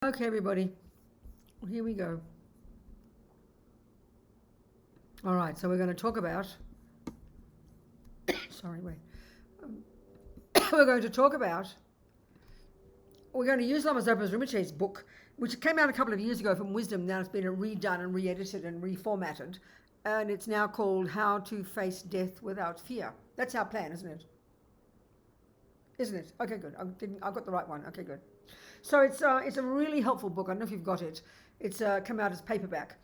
Okay, everybody, here we go. All right, so we're going to talk about, sorry, wait. We're going to talk about, we're going to use Lama Zopa's Rinpoche's book, which came out a couple of years ago from Wisdom. Now it's been redone and re-edited and reformatted. And it's now called How to Face Death Without Fear. That's our plan, isn't it? Isn't it? Okay, good. I got the right one. Okay, good. So it's a really helpful book. I don't know if you've got it. It's come out as paperback,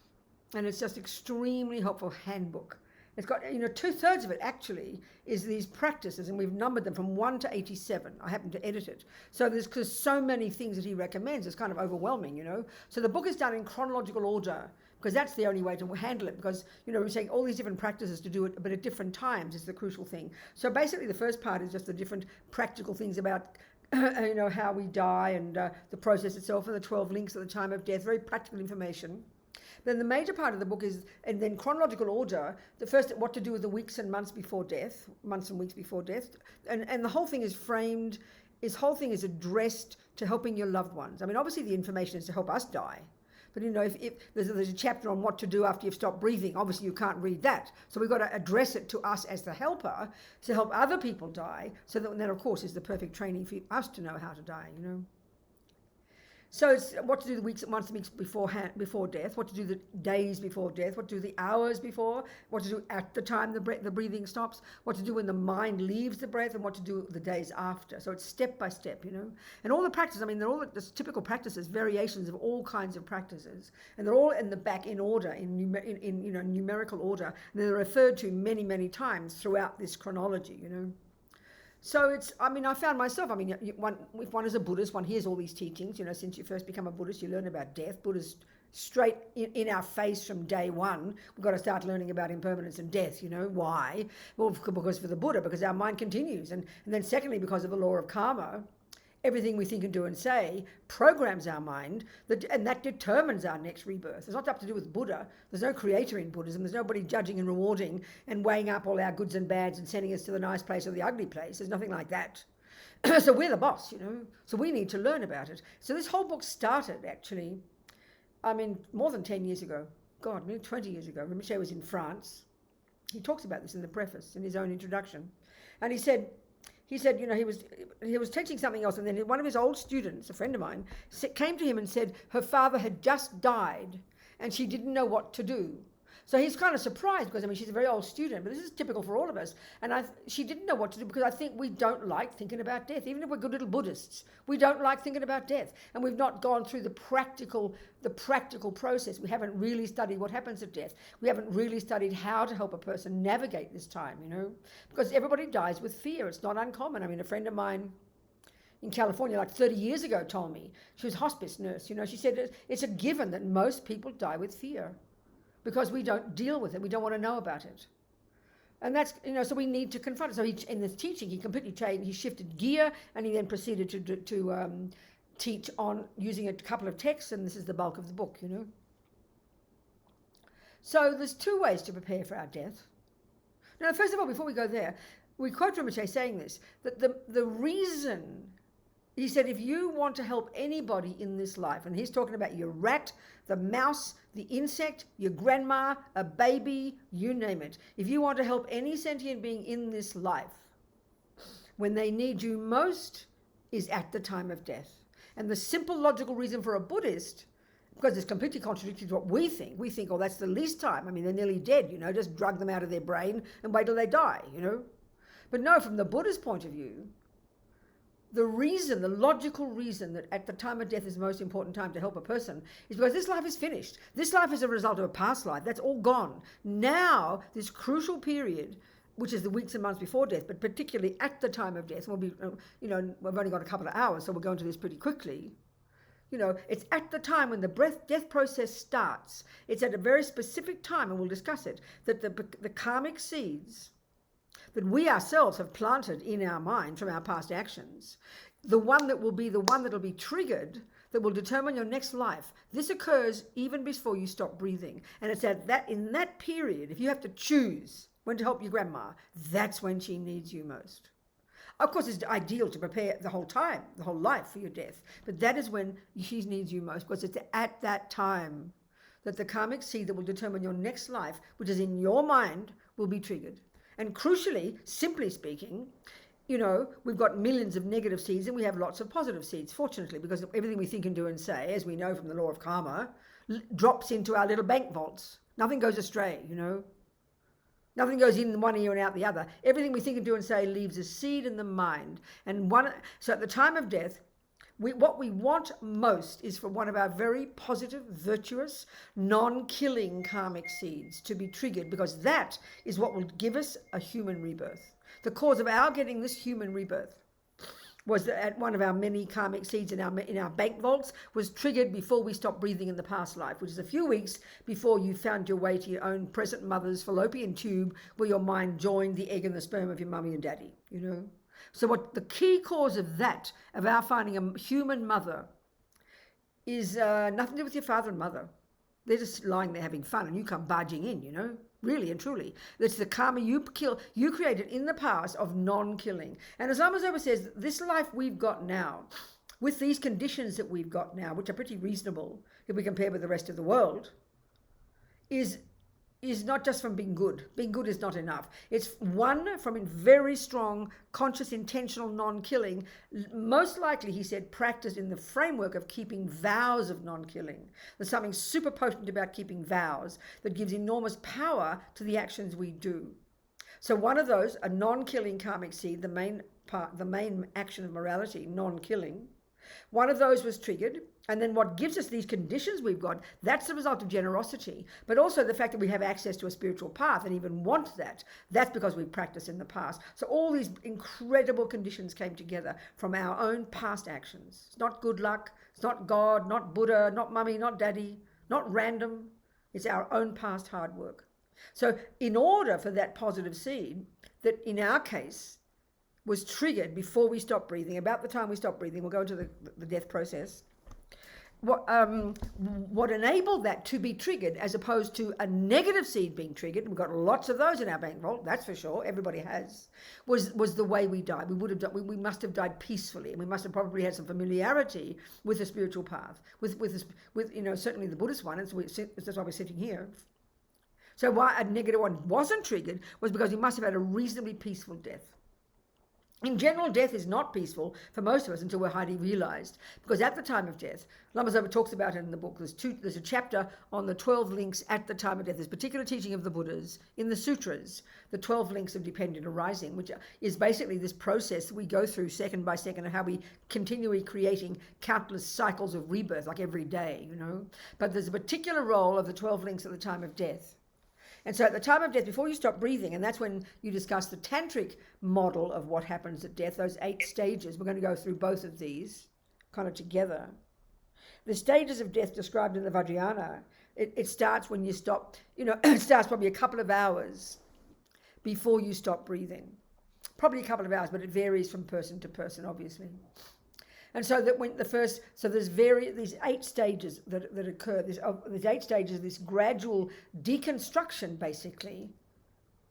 and it's just extremely helpful handbook. It's got, 2/3 of it actually is these practices, and we've numbered them from 1 to 87. I happen to edit it. So because so many things that he recommends, it's kind of overwhelming, So the book is done in chronological order, because that's the only way to handle it, because, we take all these different practices to do it, but at different times is the crucial thing. So basically the first part is just the different practical things about how we die and the process itself, and the 12 links at the time of death, very practical information. Then the major part of the book is, and then chronological order, the first, what to do with the weeks and months before death, months and weeks before death. And the whole thing is framed, is addressed to helping your loved ones. I mean, obviously the information is to help us die. But if there's a chapter on what to do after you've stopped breathing, obviously you can't read that. So we've got to address it to us as the helper to help other people die. So that of course, is the perfect training for us to know how to die, So it's what to do the weeks, months, weeks before death, what to do the days before death, what to do the hours before, what to do at the time the breathing stops, what to do when the mind leaves the breath, and what to do the days after. So it's step by step, And all the practices, I mean, they're all the typical practices, variations of all kinds of practices, and they're all in the back in order, in numerical order, and they're referred to many, many times throughout this chronology, So it's, I found myself, if one is a Buddhist, one hears all these teachings, since you first become a Buddhist, you learn about death. Buddha's straight in our face from day one. We've got to start learning about impermanence and death, Why? Well, because for the Buddha, because our mind continues. And then secondly, because of the law of karma, everything we think and do and say programs our mind, and that determines our next rebirth. It's not up to do with Buddha. There's no creator in Buddhism. There's nobody judging and rewarding and weighing up all our goods and bads and sending us to the nice place or the ugly place. There's nothing like that. So we're the boss, So we need to learn about it. So this whole book started actually, more than 10 years ago. God, maybe 20 years ago. Rinpoche was in France. He talks about this in the preface, in his own introduction. And he said, he was teaching something else, and then one of his old students, a friend of mine, came to him and said her father had just died and she didn't know what to do. So he's kind of surprised because, she's a very old student, but this is typical for all of us. And she didn't know what to do because I think we don't like thinking about death. Even if we're good little Buddhists, we don't like thinking about death. And we've not gone through the practical process. We haven't really studied what happens at death. We haven't really studied how to help a person navigate this time, because everybody dies with fear. It's not uncommon. A friend of mine in California, like 30 years ago, told me, she was a hospice nurse, she said it's a given that most people die with fear, because we don't deal with it. We don't want to know about it. And that's, so we need to confront it. So in this teaching, he completely changed, he shifted gear, and he then proceeded to teach on using a couple of texts, and this is the bulk of the book, So there's two ways to prepare for our death. Now, first of all, before we go there, we quote Rinpoche saying this, that the reason, he said, if you want to help anybody in this life, and he's talking about your rat, the mouse, the insect, your grandma, a baby, you name it. If you want to help any sentient being in this life, when they need you most is at the time of death. And the simple logical reason for a Buddhist, because it's completely contradictory to what we think. We think, oh, that's the least time. They're nearly dead, just drug them out of their brain and wait till they die, But no, from the Buddha's point of view, the logical reason that at the time of death is the most important time to help a person is because this life is finished. This life is a result of a past life. That's all gone. Now, this crucial period, which is the weeks and months before death, but particularly at the time of death, we'll be, we've only got a couple of hours, so we'll go into this pretty quickly. It's at the time when the death process starts. It's at a very specific time, and we'll discuss it, that the karmic seeds that we ourselves have planted in our mind from our past actions, the one that will be triggered, that will determine your next life. This occurs even before you stop breathing. And it's in that period, if you have to choose when to help your grandma, that's when she needs you most. Of course, it's ideal to prepare the whole time, the whole life for your death. But that is when she needs you most, because it's at that time that the karmic seed that will determine your next life, which is in your mind, will be triggered. And crucially, simply speaking, we've got millions of negative seeds and we have lots of positive seeds, fortunately, because everything we think and do and say, as we know from the law of karma, drops into our little bank vaults. Nothing goes astray, Nothing goes in one ear and out the other. Everything we think and do and say leaves a seed in the mind. So at the time of death, what we want most is for one of our very positive, virtuous, non-killing karmic seeds to be triggered, because that is what will give us a human rebirth. The cause of our getting this human rebirth was that one of our many karmic seeds in our bank vaults was triggered before we stopped breathing in the past life, which is a few weeks before you found your way to your own present mother's fallopian tube, where your mind joined the egg and the sperm of your mummy and daddy, So what the key cause of that, of our finding a human mother, is nothing to do with your father and mother. They're just lying there having fun and you come barging in, really and truly. That's the karma you created in the past of non-killing. And as Lama Zopa says, this life we've got now, with these conditions that we've got now, which are pretty reasonable if we compare with the rest of the world, is not just from being good. Being good is not enough. It's one from a very strong, conscious, intentional non-killing, most likely, he said, practiced in the framework of keeping vows of non-killing. There's something super potent about keeping vows that gives enormous power to the actions we do. So one of those, a non-killing karmic seed, the main action of morality, non-killing, one of those was triggered. And then what gives us these conditions we've got, that's the result of generosity, but also the fact that we have access to a spiritual path and even want that. That's because we've practiced in the past. So all these incredible conditions came together from our own past actions. It's not good luck. It's not God, not Buddha, not mummy, not daddy, not random. It's our own past hard work. So in order for that positive seed, that in our case was triggered before we stopped breathing, about the time we stopped breathing, we'll go into the death process. What enabled that to be triggered, as opposed to a negative seed being triggered, we've got lots of those in our bank vault, that's for sure, everybody has, was the way we died. We must have died peacefully, and we must have probably had some familiarity with the spiritual path, with certainly the Buddhist one, and so that's why we're sitting here. So why a negative one wasn't triggered was because we must have had a reasonably peaceful death. In general, death is not peaceful for most of us until we're highly realized, because at the time of death, Lama Zopa talks about it in the book, there's a chapter on the 12 links at the time of death. There's particular teaching of the Buddhas in the sutras, the 12 links of dependent arising, which is basically this process we go through second by second, and how we continually creating countless cycles of rebirth, like every day, But there's a particular role of the 12 links at the time of death. And so at the time of death, before you stop breathing, and that's when you discuss the tantric model of what happens at death, those 8 stages, we're going to go through both of these kind of together. The stages of death described in the Vajrayana, it starts when you stop, it starts probably a couple of hours before you stop breathing. Probably a couple of hours, but it varies from person to person, obviously. And so that when there's these 8 stages that occur. There's 8 stages of this gradual deconstruction, basically,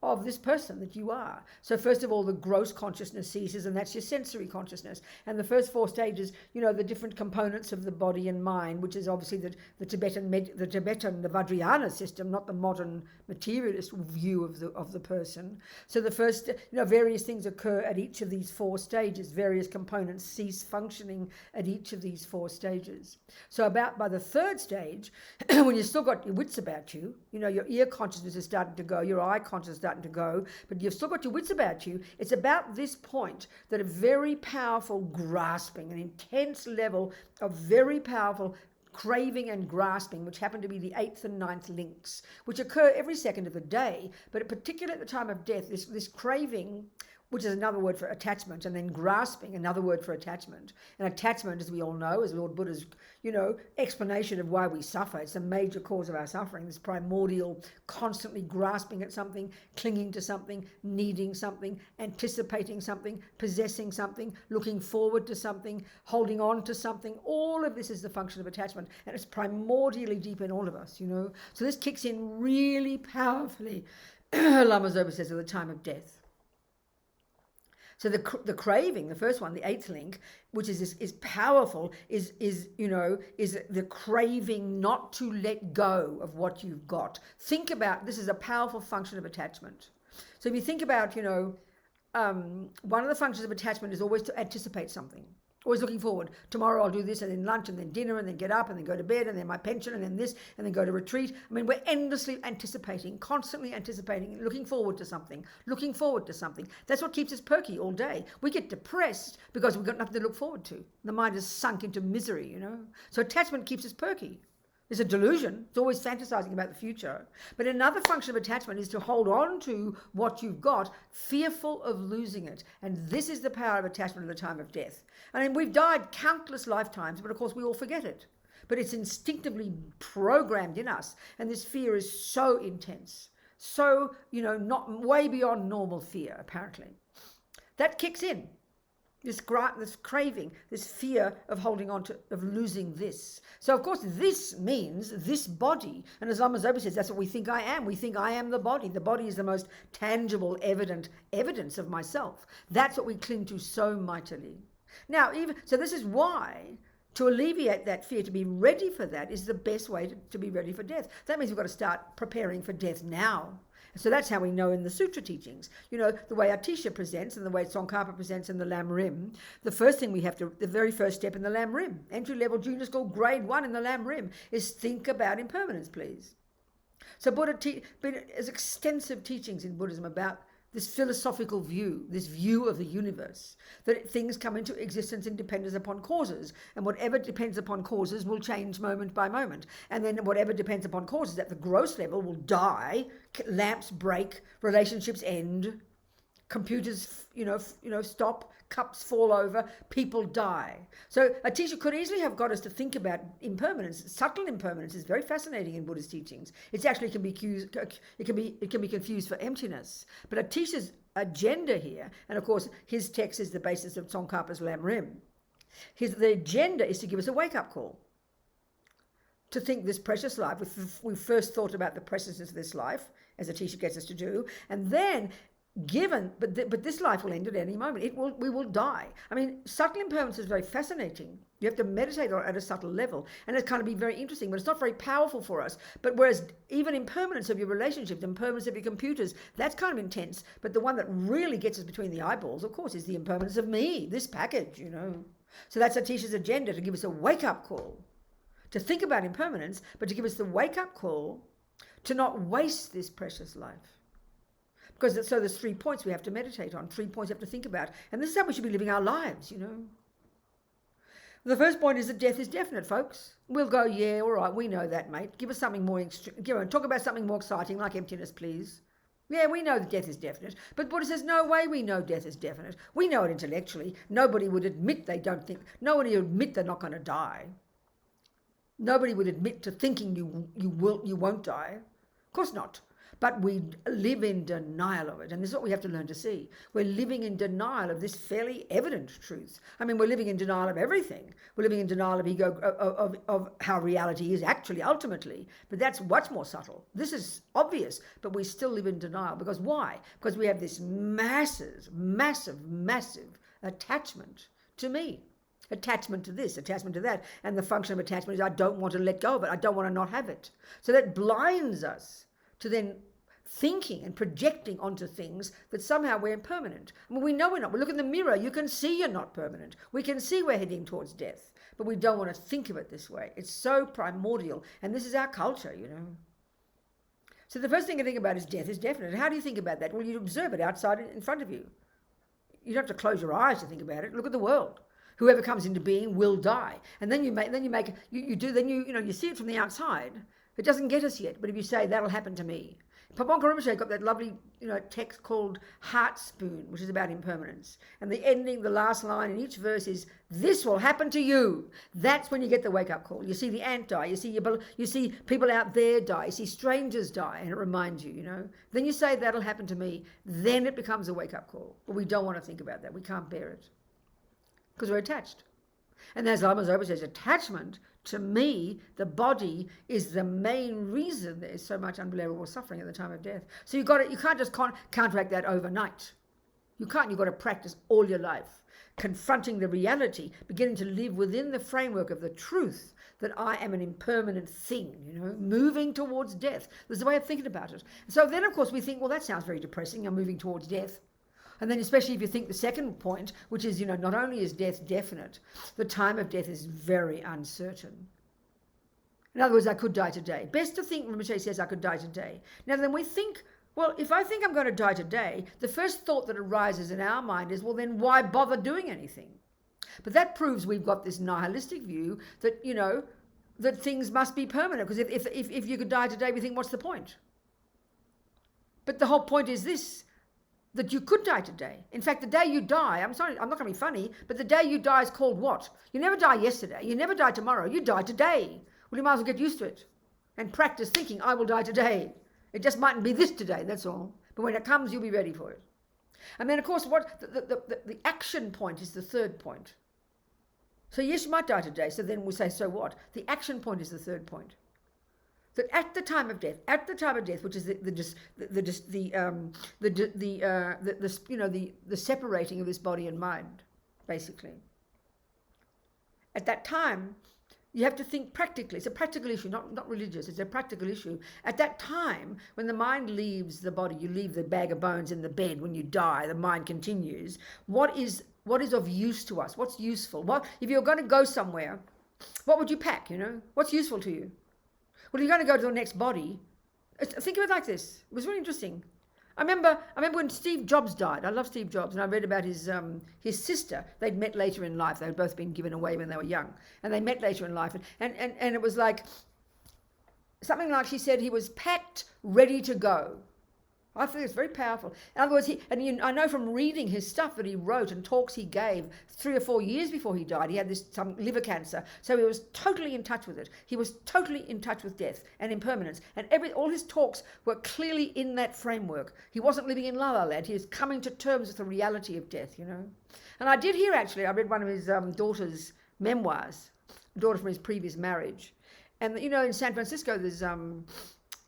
of this person that you are. So first of all, the gross consciousness ceases, and that's your sensory consciousness. And the first 4 stages, the different components of the body and mind, which is obviously the Tibetan, the Vajrayana system, not the modern materialist view of the person. So the first, various things occur at each of these 4 stages. Various components cease functioning at each of these 4 stages. So by the 3rd stage, when you've still got your wits about you, your ear consciousness is starting to go, your eye consciousness is starting to go, but you've still got your wits about you. It's about this point that a very powerful grasping, an intense level of very powerful craving and grasping, which happen to be the 8th and 9th links, which occur every second of the day, but particularly at the time of death, this craving, which is another word for attachment, and then grasping, another word for attachment. And attachment, as we all know, is Lord Buddha's, explanation of why we suffer. It's a major cause of our suffering, this primordial, constantly grasping at something, clinging to something, needing something, anticipating something, possessing something, looking forward to something, holding on to something. All of this is the function of attachment, and it's primordially deep in all of us, So this kicks in really powerfully, Lama Zopa says, at the time of death. So the craving, the first one, the eighth link, which is powerful, is the craving not to let go of what you've got. Think about, this is a powerful function of attachment. So if you think about, one of the functions of attachment is always to anticipate something. Always looking forward. Tomorrow I'll do this, and then lunch, and then dinner, and then get up, and then go to bed, and then my pension, and then this, and then go to retreat. I mean, we're endlessly anticipating, constantly anticipating, looking forward to something, looking forward to something. That's what keeps us perky all day. We get depressed because we've got nothing to look forward to. The mind is sunk into misery, So attachment keeps us perky. It's a delusion. It's always fantasizing about the future. But another function of attachment is to hold on to what you've got, fearful of losing it. And this is the power of attachment at the time of death. I mean, we've died countless lifetimes, but of course we all forget it. But it's instinctively programmed in us. And this fear is so intense. So, not way beyond normal fear, apparently. That kicks in. This craving, this fear of holding on to, of losing this. So, of course, this means this body. And as Lama Zopa says, that's what we think I am. We think I am the body. The body is the most tangible, evident evidence of myself. That's what we cling to so mightily. Now, so this is why, to alleviate that fear, to be ready for that, is the best way to be ready for death. That means we've got to start preparing for death now. So that's how we know in the sutra teachings, the way Atisha presents and the way Tsongkhapa presents in the Lam Rim. The very first step in the Lam Rim, entry level junior school grade 1 in the Lam Rim, is think about impermanence, please. So Buddha has extensive teachings in Buddhism about this philosophical view, this view of the universe, that things come into existence in dependence upon causes, and whatever depends upon causes will change moment by moment, and then whatever depends upon causes at the gross level will die, lamps break, relationships end, computers stop, cups fall over, people die. So a teacher could easily have got us to think about impermanence. Subtle impermanence is very fascinating in Buddhist teachings. It actually can be confused for emptiness. But a teacher's agenda here, and of course his text is the basis of Tsongkhapa's Lam Rim. The agenda is to give us a wake-up call. To think this precious life, we first thought about the preciousness of this life, as a teacher gets us to do, and then but this life will end at any moment. We will die. I mean, subtle impermanence is very fascinating. You have to meditate on it at a subtle level, and it's kind of be very interesting, but it's not very powerful for us. But whereas even impermanence of your relationships, impermanence of your computers, that's kind of intense. But the one that really gets us between the eyeballs, of course, is the impermanence of me, this package, So that's a teacher's agenda, to give us a wake-up call, to think about impermanence, but to give us the wake-up call to not waste this precious life. Because so there's 3 points we have to meditate on, 3 points we have to think about. And this is how we should be living our lives, The first point is that death is definite, folks. We'll go, yeah, all right, we know that, mate. Give us something more, talk about something more exciting, like emptiness, please. Yeah, we know that death is definite. But Buddha says, no way we know death is definite. We know it intellectually. Nobody would admit nobody would admit they're not going to die. Nobody would admit to thinking you won't die. Of course not. But we live in denial of it. And this is what we have to learn to see. We're living in denial of this fairly evident truth. I mean, we're living in denial of everything. We're living in denial of ego, of how reality is actually, ultimately. But that's much more subtle. This is obvious, but we still live in denial. Because why? Because we have this massive attachment to me. Attachment to this, attachment to that. And the function of attachment is I don't want to let go of it. I don't want to not have it. So that blinds us to then thinking and projecting onto things that somehow we're impermanent. I mean, we know we're not. We look in the mirror, you can see you're not permanent. We can see we're heading towards death, but we don't want to think of it this way. It's so primordial, and this is our culture, So the first thing to think about is death is definite. How do you think about that? Well, you observe it outside in front of you. You don't have to close your eyes to think about it. Look at the world. Whoever comes into being will die. And then you see it from the outside. It doesn't get us yet, but if you say that'll happen to me. Paponka Rinpoche got that lovely, text called Heart Spoon, which is about impermanence. And the last line in each verse is, this will happen to you. That's when you get the wake-up call. You see the ant die. You see people out there die. You see strangers die, and it reminds you, Then you say, that'll happen to me. Then it becomes a wake-up call. But we don't want to think about that. We can't bear it. Because we're attached. And as Lama Zopa says, attachment, to me, the body is the main reason there is so much unbearable suffering at the time of death. So you can't just counteract that overnight. You can't. You've got to practice all your life, confronting the reality, beginning to live within the framework of the truth that I am an impermanent thing, moving towards death. There's a way of thinking about it. So then, of course, we think, well, that sounds very depressing. I'm moving towards death. And then especially if you think the second point, which is, not only is death definite, the time of death is very uncertain. In other words, I could die today. Best to think, Rinpoche says, I could die today. Now then we think, well, if I think I'm going to die today, the first thought that arises in our mind is, well, then why bother doing anything? But that proves we've got this nihilistic view that, that things must be permanent. Because if you could die today, we think, what's the point? But the whole point is this, that you could die today. In fact, the day you die, I'm sorry, I'm not going to be funny, but the day you die is called what? You never die yesterday. You never die tomorrow. You die today. Well, you might as well get used to it and practice thinking, I will die today. It just mightn't be this today, that's all. But when it comes, you'll be ready for it. And then, of course, what the action point is the third point. So yes, you might die today. So then we'll say, so what? The action point is the third point. That at the time of death, which is the separating of this body and mind, basically. At that time, you have to think practically. It's a practical issue, not religious. It's a practical issue. At that time, when the mind leaves the body, you leave the bag of bones in the bed. When you die, the mind continues. What is of use to us? What's useful? What if you're going to go somewhere? What would you pack? What's useful to you? Well, if you're going to go to the next body, think of it like this. It was really interesting. I remember when Steve Jobs died. I love Steve Jobs, and I read about his sister. They'd met later in life. They'd both been given away when they were young, and they met later in life. And it was like something like she said he was packed, ready to go. I think it's very powerful. In other words, I know from reading his stuff that he wrote and talks he gave 3 or 4 years before he died. He had some liver cancer, so he was totally in touch with it. He was totally in touch with death and impermanence, and all his talks were clearly in that framework. He wasn't living in La La Land. He was coming to terms with the reality of death. And I did hear, actually, I read one of his daughter's memoirs, daughter from his previous marriage, and in San Francisco there's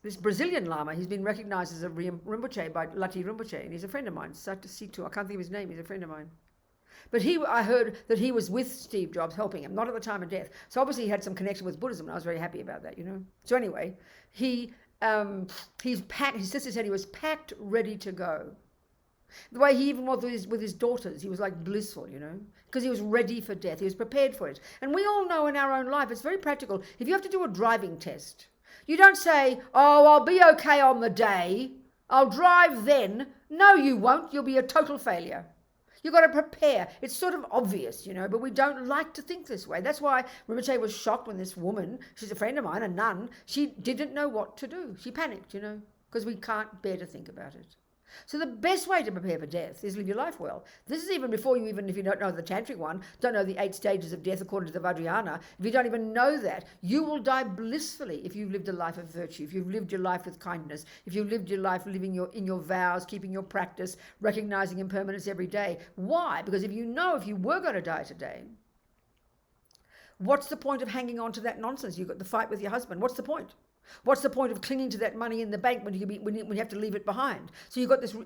this Brazilian Lama. He's been recognized as a Rinpoche by Lati Rinpoche, and he's a friend of mine. Satu, I can't think of his name. He's a friend of mine. But I heard that he was with Steve Jobs helping him, not at the time of death. So obviously he had some connection with Buddhism, and I was very happy about that, So anyway, he's packed. His sister said he was packed, ready to go. The way he even was with his daughters, he was like blissful, because he was ready for death. He was prepared for it. And we all know in our own life, it's very practical. If you have to do a driving test, you don't say, oh, I'll be okay on the day. I'll drive then. No, you won't. You'll be a total failure. You've got to prepare. It's sort of obvious, but we don't like to think this way. That's why Rinpoche was shocked when this woman, she's a friend of mine, a nun, she didn't know what to do. She panicked, because we can't bear to think about it. So the best way to prepare for death is live your life well. This is even before you if you don't know the tantric one, don't know the 8 stages of death according to the Vajrayana. If you don't even know that, you will die blissfully if you've lived a life of virtue, if you've lived your life with kindness, if you've lived your life living in your vows, keeping your practice, recognizing impermanence every day. Why? Because if you were going to die today, what's the point of hanging on to that nonsense? You've got the fight with your husband. What's the point? What's the point of clinging to that money in the bank when you have to leave it behind? So you've got this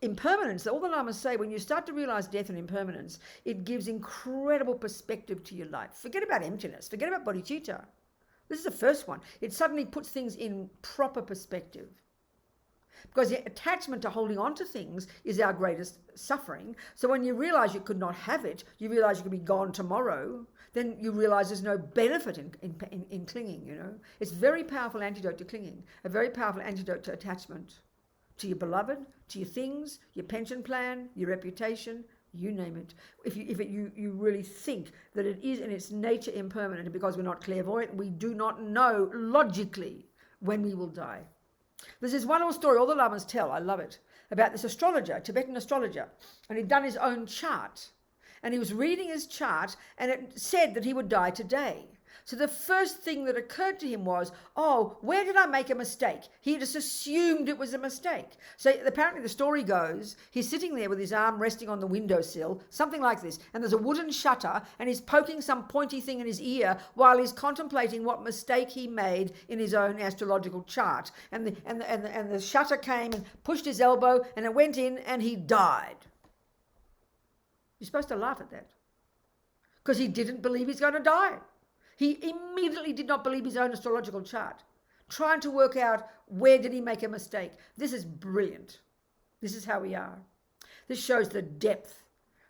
impermanence. All the lamas say, when you start to realize death and impermanence, it gives incredible perspective to your life. Forget about emptiness. Forget about bodhicitta. This is the first one. It suddenly puts things in proper perspective. Because the attachment to holding on to things is our greatest suffering. So when you realize you could not have it, you realize you could be gone tomorrow, then you realize there's no benefit in clinging, It's a very powerful antidote to clinging, a very powerful antidote to attachment, to your beloved, to your things, your pension plan, your reputation, you name it. If you really think that it is in its nature impermanent, and because we're not clairvoyant, we do not know logically when we will die. There's this one old story all the lamas tell, I love it, about this astrologer, Tibetan astrologer, and he'd done his own chart. And he was reading his chart, and it said that he would die today. So the first thing that occurred to him was, oh, where did I make a mistake? He just assumed it was a mistake. So apparently the story goes, he's sitting there with his arm resting on the windowsill, something like this, and there's a wooden shutter, and he's poking some pointy thing in his ear while he's contemplating what mistake he made in his own astrological chart. And the shutter came and pushed his elbow, and it went in, and he died. You're supposed to laugh at that. Because he didn't believe he's going to die. He immediately did not believe his own astrological chart, trying to work out where did he make a mistake. This is brilliant. This is how we are. This shows the depth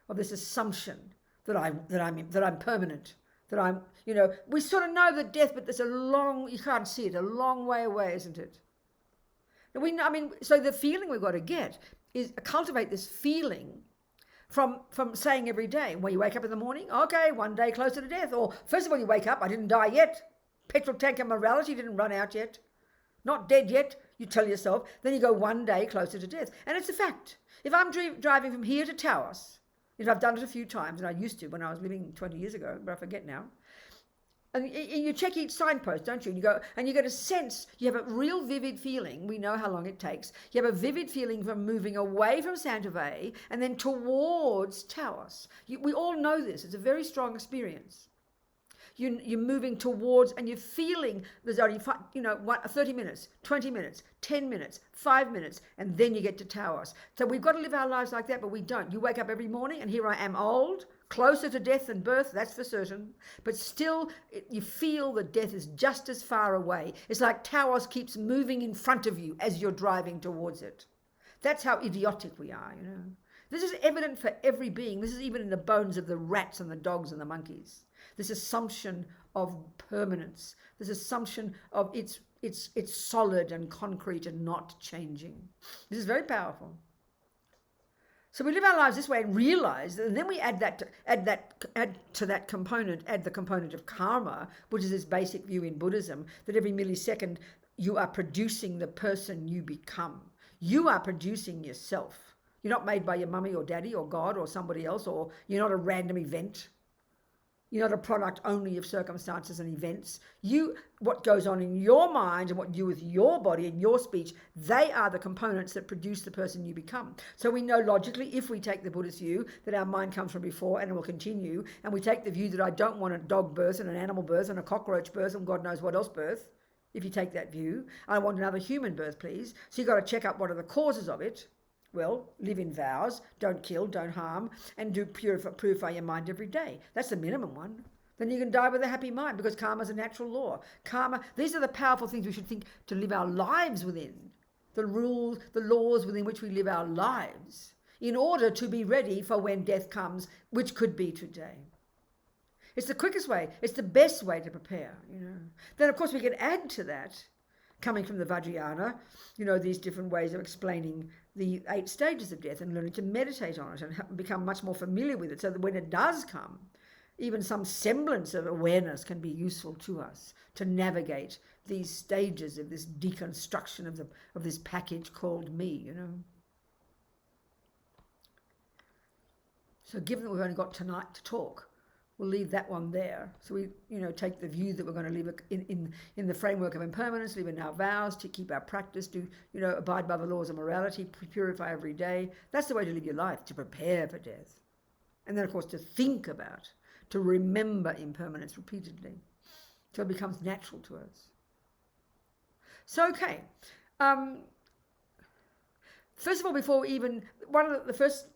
of this assumption that I'm permanent, that I'm, we sort of know the death, but there's you can't see it, a long way away, isn't it? And so the feeling we've got to get is cultivate this feeling from saying every day, when you wake up in the morning, okay, one day closer to death. Or first of all, you wake up, I didn't die yet. Petrol tanker morality didn't run out yet. Not dead yet, you tell yourself. Then you go one day closer to death. And it's a fact. If I'm driving from here to Taos, I've done it a few times, and I used to when I was living 20 years ago, but I forget now. And you check each signpost, don't you? And you get a sense, you have a real vivid feeling. We know how long it takes. You have a vivid feeling from moving away from Santa Fe and then towards Taos. We all know this. It's a very strong experience. You're moving towards, and you're feeling there's only 30 minutes, 20 minutes, 10 minutes, 5 minutes, and then you get to Taos. So we've got to live our lives like that, but we don't. You wake up every morning, and here I am, old, closer to death than birth, that's for certain. But still, you feel that death is just as far away. It's like Taos keeps moving in front of you as you're driving towards it. That's how idiotic we are, This is evident for every being. This is even in the bones of the rats and the dogs and the monkeys. This assumption of permanence, this assumption of it's solid and concrete and not changing. This is very powerful. So we live our lives this way and realize, and then we add to that component, add the component of karma, which is this basic view in Buddhism, that every millisecond you are producing the person you become. You are producing yourself. You're not made by your mummy or daddy or God or somebody else, or you're not a random event. You're not a product only of circumstances and events. What goes on in your mind and what you do with your body and your speech, they are the components that produce the person you become. So we know logically, if we take the Buddhist view, that our mind comes from before and it will continue, and we take the view that I don't want a dog birth and an animal birth and a cockroach birth and God knows what else birth, if you take that view, I want another human birth, please. So you've got to check out what are the causes of it. Well, live in vows, don't kill, don't harm, and do purify your mind every day. That's the minimum one. Then you can die with a happy mind, because karma is a natural law. Karma, these are the powerful things we should think to live our lives within. The rules, the laws within which we live our lives, in order to be ready for when death comes, which could be today. It's the quickest way. It's the best way to prepare, Then, of course, we can add to that, coming from the Vajrayana, these different ways of explaining the 8 stages of death and learning to meditate on it and become much more familiar with it, so that when it does come, even some semblance of awareness can be useful to us to navigate these stages of this deconstruction of this package called me, So given that we've only got tonight to talk, we'll leave that one there. So we, take the view that we're going to live in the framework of impermanence, live in our vows, to keep our practice, to, abide by the laws of morality, purify every day. That's the way to live your life, to prepare for death. And then, of course, to think about, to remember impermanence repeatedly, so it becomes natural to us. So, okay. First of all, before we even, one of the first,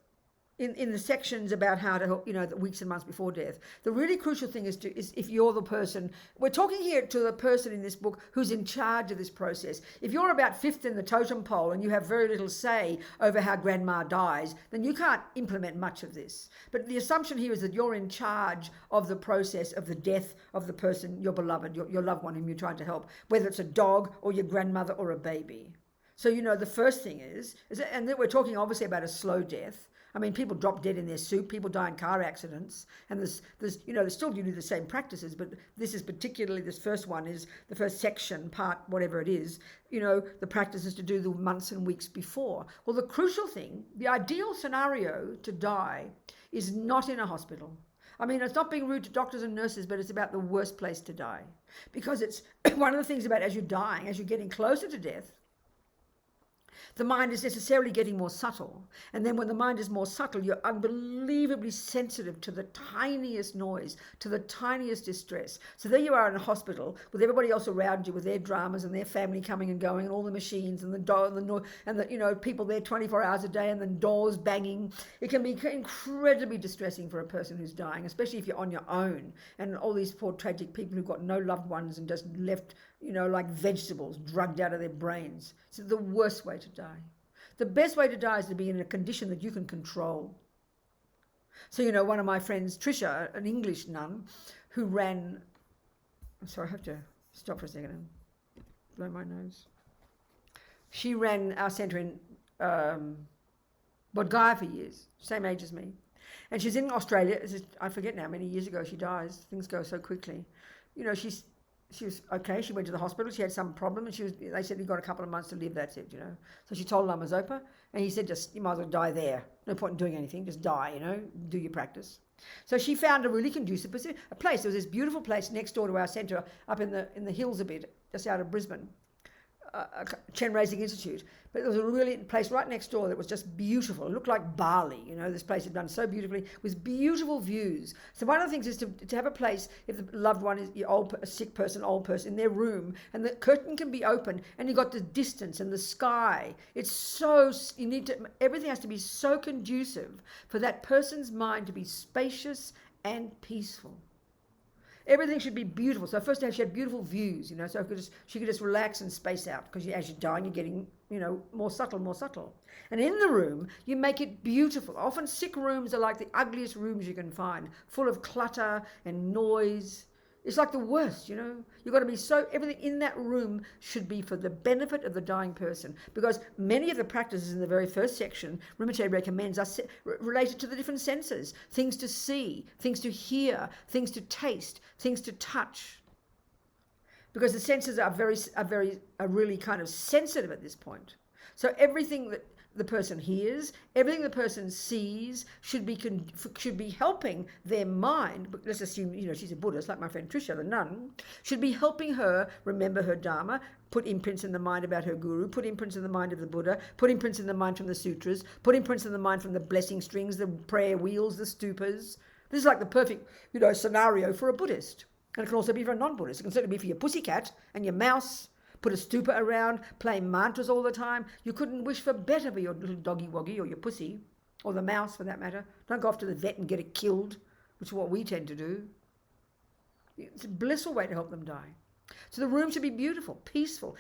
in the sections about how to help, the weeks and months before death, the really crucial thing is if you're the person, we're talking here to the person in this book who's in charge of this process. If you're about 5th in the totem pole and you have very little say over how grandma dies, then you can't implement much of this. But the assumption here is that you're in charge of the process of the death of the person, your beloved, your loved one whom you're trying to help, whether it's a dog or your grandmother or a baby. So, the first thing is and then we're talking obviously about a slow death. I mean, people drop dead in their soup, people die in car accidents, and there's still you do the same practices, but this is particularly, this first one is the first section, part, whatever it is, the practices to do the months and weeks before. Well, the crucial thing, the ideal scenario to die is not in a hospital. I mean, it's not being rude to doctors and nurses, but it's about the worst place to die. Because it's one of the things about as you're dying, as you're getting closer to death, The mind is necessarily getting more subtle. And then when the mind is more subtle, you're unbelievably sensitive to the tiniest noise, to the tiniest distress. So there you are in a hospital with everybody else around you, with their dramas and their family coming and going, and all the machines and the door and the people there 24 hours a day, and the doors banging. It can be incredibly distressing for a person who's dying, especially if you're on your own, and all these poor tragic people who've got no loved ones and just left, like vegetables drugged out of their brains. It's the worst way to die. The best way to die is to be in a condition that you can control. So, one of my friends, Trisha, an English nun, who ran... I'm sorry, I have to stop for a second and blow my nose. She ran our centre in Bodgaya for years, same age as me. And she's in Australia. I forget now how many years ago she dies. Things go so quickly. She was okay. She went to the hospital. She had some problem, and they said, you've got a couple of months to live. That's it, So she told Lama Zopa, and he said, you might as well die there. No point in doing anything. Just die, do your practice. So she found a really conducive place. There was this beautiful place next door to our centre, up in the hills a bit, just out of Brisbane, Chen Raising Institute. But there was a really place right next door that was just beautiful. It looked like Bali, this place had done so beautifully, with beautiful views. So one of the things is to have a place, if the loved one is a sick person, old person, in their room, and the curtain can be open, and you've got the distance and the sky. Everything has to be so conducive for that person's mind to be spacious and peaceful. Everything should be beautiful. So first she had beautiful views, so she could just relax and space out, because as you're dying, you're getting, more subtle. And in the room, you make it beautiful. Often sick rooms are like the ugliest rooms you can find, full of clutter and noise. It's like the worst, You've got to be everything in that room should be for the benefit of the dying person, because many of the practices in the very first section Rinpoche recommends are related to the different senses, things to see, things to hear, things to taste, things to touch, because the senses are really kind of sensitive at this point. So everything that the person hears, everything the person sees should be helping their mind. But let's assume, she's a Buddhist, like my friend Trisha, the nun, should be helping her remember her Dharma, put imprints in the mind about her guru, put imprints in the mind of the Buddha, put imprints in the mind from the sutras, put imprints in the mind from the blessing strings, the prayer wheels, the stupas. This is like the perfect, scenario for a Buddhist. And it can also be for a non-Buddhist. It can certainly be for your pussycat and your mouse. Put a stupa around, play mantras all the time. You couldn't wish for better for your little doggy woggy or your pussy, or the mouse for that matter. Don't go off to the vet and get it killed, which is what we tend to do. It's a blissful way to help them die. So the room should be beautiful, peaceful.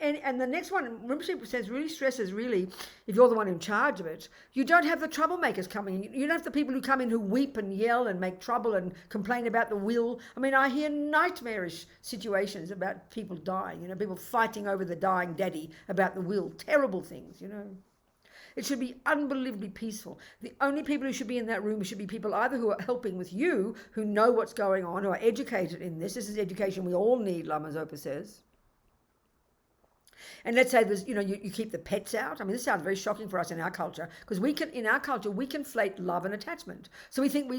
And the next one, Rinpoche says, really stresses, if you're the one in charge of it, you don't have the troublemakers coming in. You don't have the people who come in who weep and yell and make trouble and complain about the will. I mean, I hear nightmarish situations about people dying, people fighting over the dying daddy about the will. Terrible things, It should be unbelievably peaceful. The only people who should be in that room should be people either who are helping with you, who know what's going on, who are educated in this. This is education we all need, Lama Zopa says. And let's say there's, you keep the pets out. I mean, this sounds very shocking for us in our culture, because in our culture, we conflate love and attachment. So we think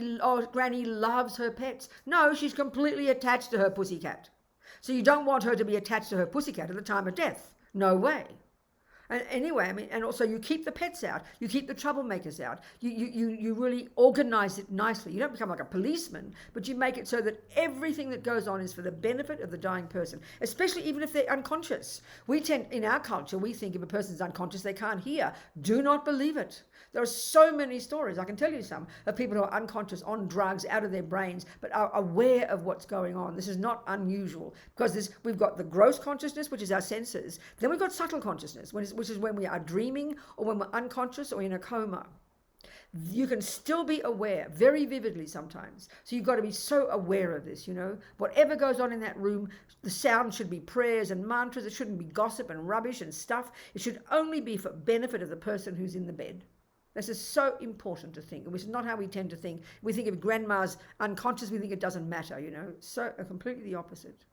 Granny loves her pets. No, she's completely attached to her pussycat. So you don't want her to be attached to her pussycat at the time of death. No way. And anyway, and also you keep the pets out, you keep the troublemakers out, you really organize it nicely. You don't become like a policeman, but you make it so that everything that goes on is for the benefit of the dying person, especially even if they're unconscious. In our culture, we think if a person's unconscious, they can't hear. Do not believe it. There are so many stories, I can tell you some, of people who are unconscious, on drugs, out of their brains, but are aware of what's going on. This is not unusual, because we've got the gross consciousness, which is our senses. Then we've got subtle consciousness, which is when we are dreaming, or when we're unconscious or in a coma. You can still be aware very vividly sometimes. So you've got to be so aware of this, Whatever goes on in that room, the sound should be prayers and mantras. It shouldn't be gossip and rubbish and stuff. It should only be for benefit of the person who's in the bed. This is so important to think, which is not how we tend to think. We think if grandma's unconscious, we think it doesn't matter, So completely the opposite.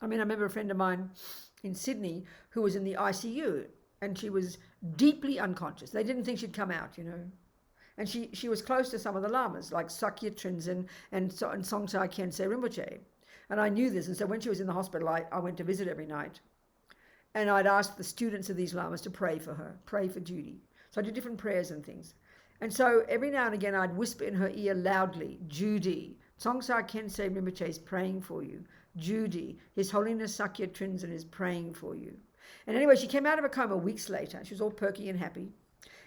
I mean, I remember a friend of mine in Sydney who was in the ICU, and she was deeply unconscious. They didn't think she'd come out, And she was close to some of the lamas, like Sakya Trinzen and Songsai Khyentse Rinpoche. And I knew this, and so when she was in the hospital, I went to visit every night. and I'd ask the students of these lamas to pray for her, pray for Judy. So I did different prayers and things. And so every now and again I'd whisper in her ear loudly, Judy, Tsongsar Khyentse Rinpoche is praying for you. Judy, His Holiness Sakya Trinzen is praying for you. And anyway, she came out of a coma weeks later. She was all perky and happy.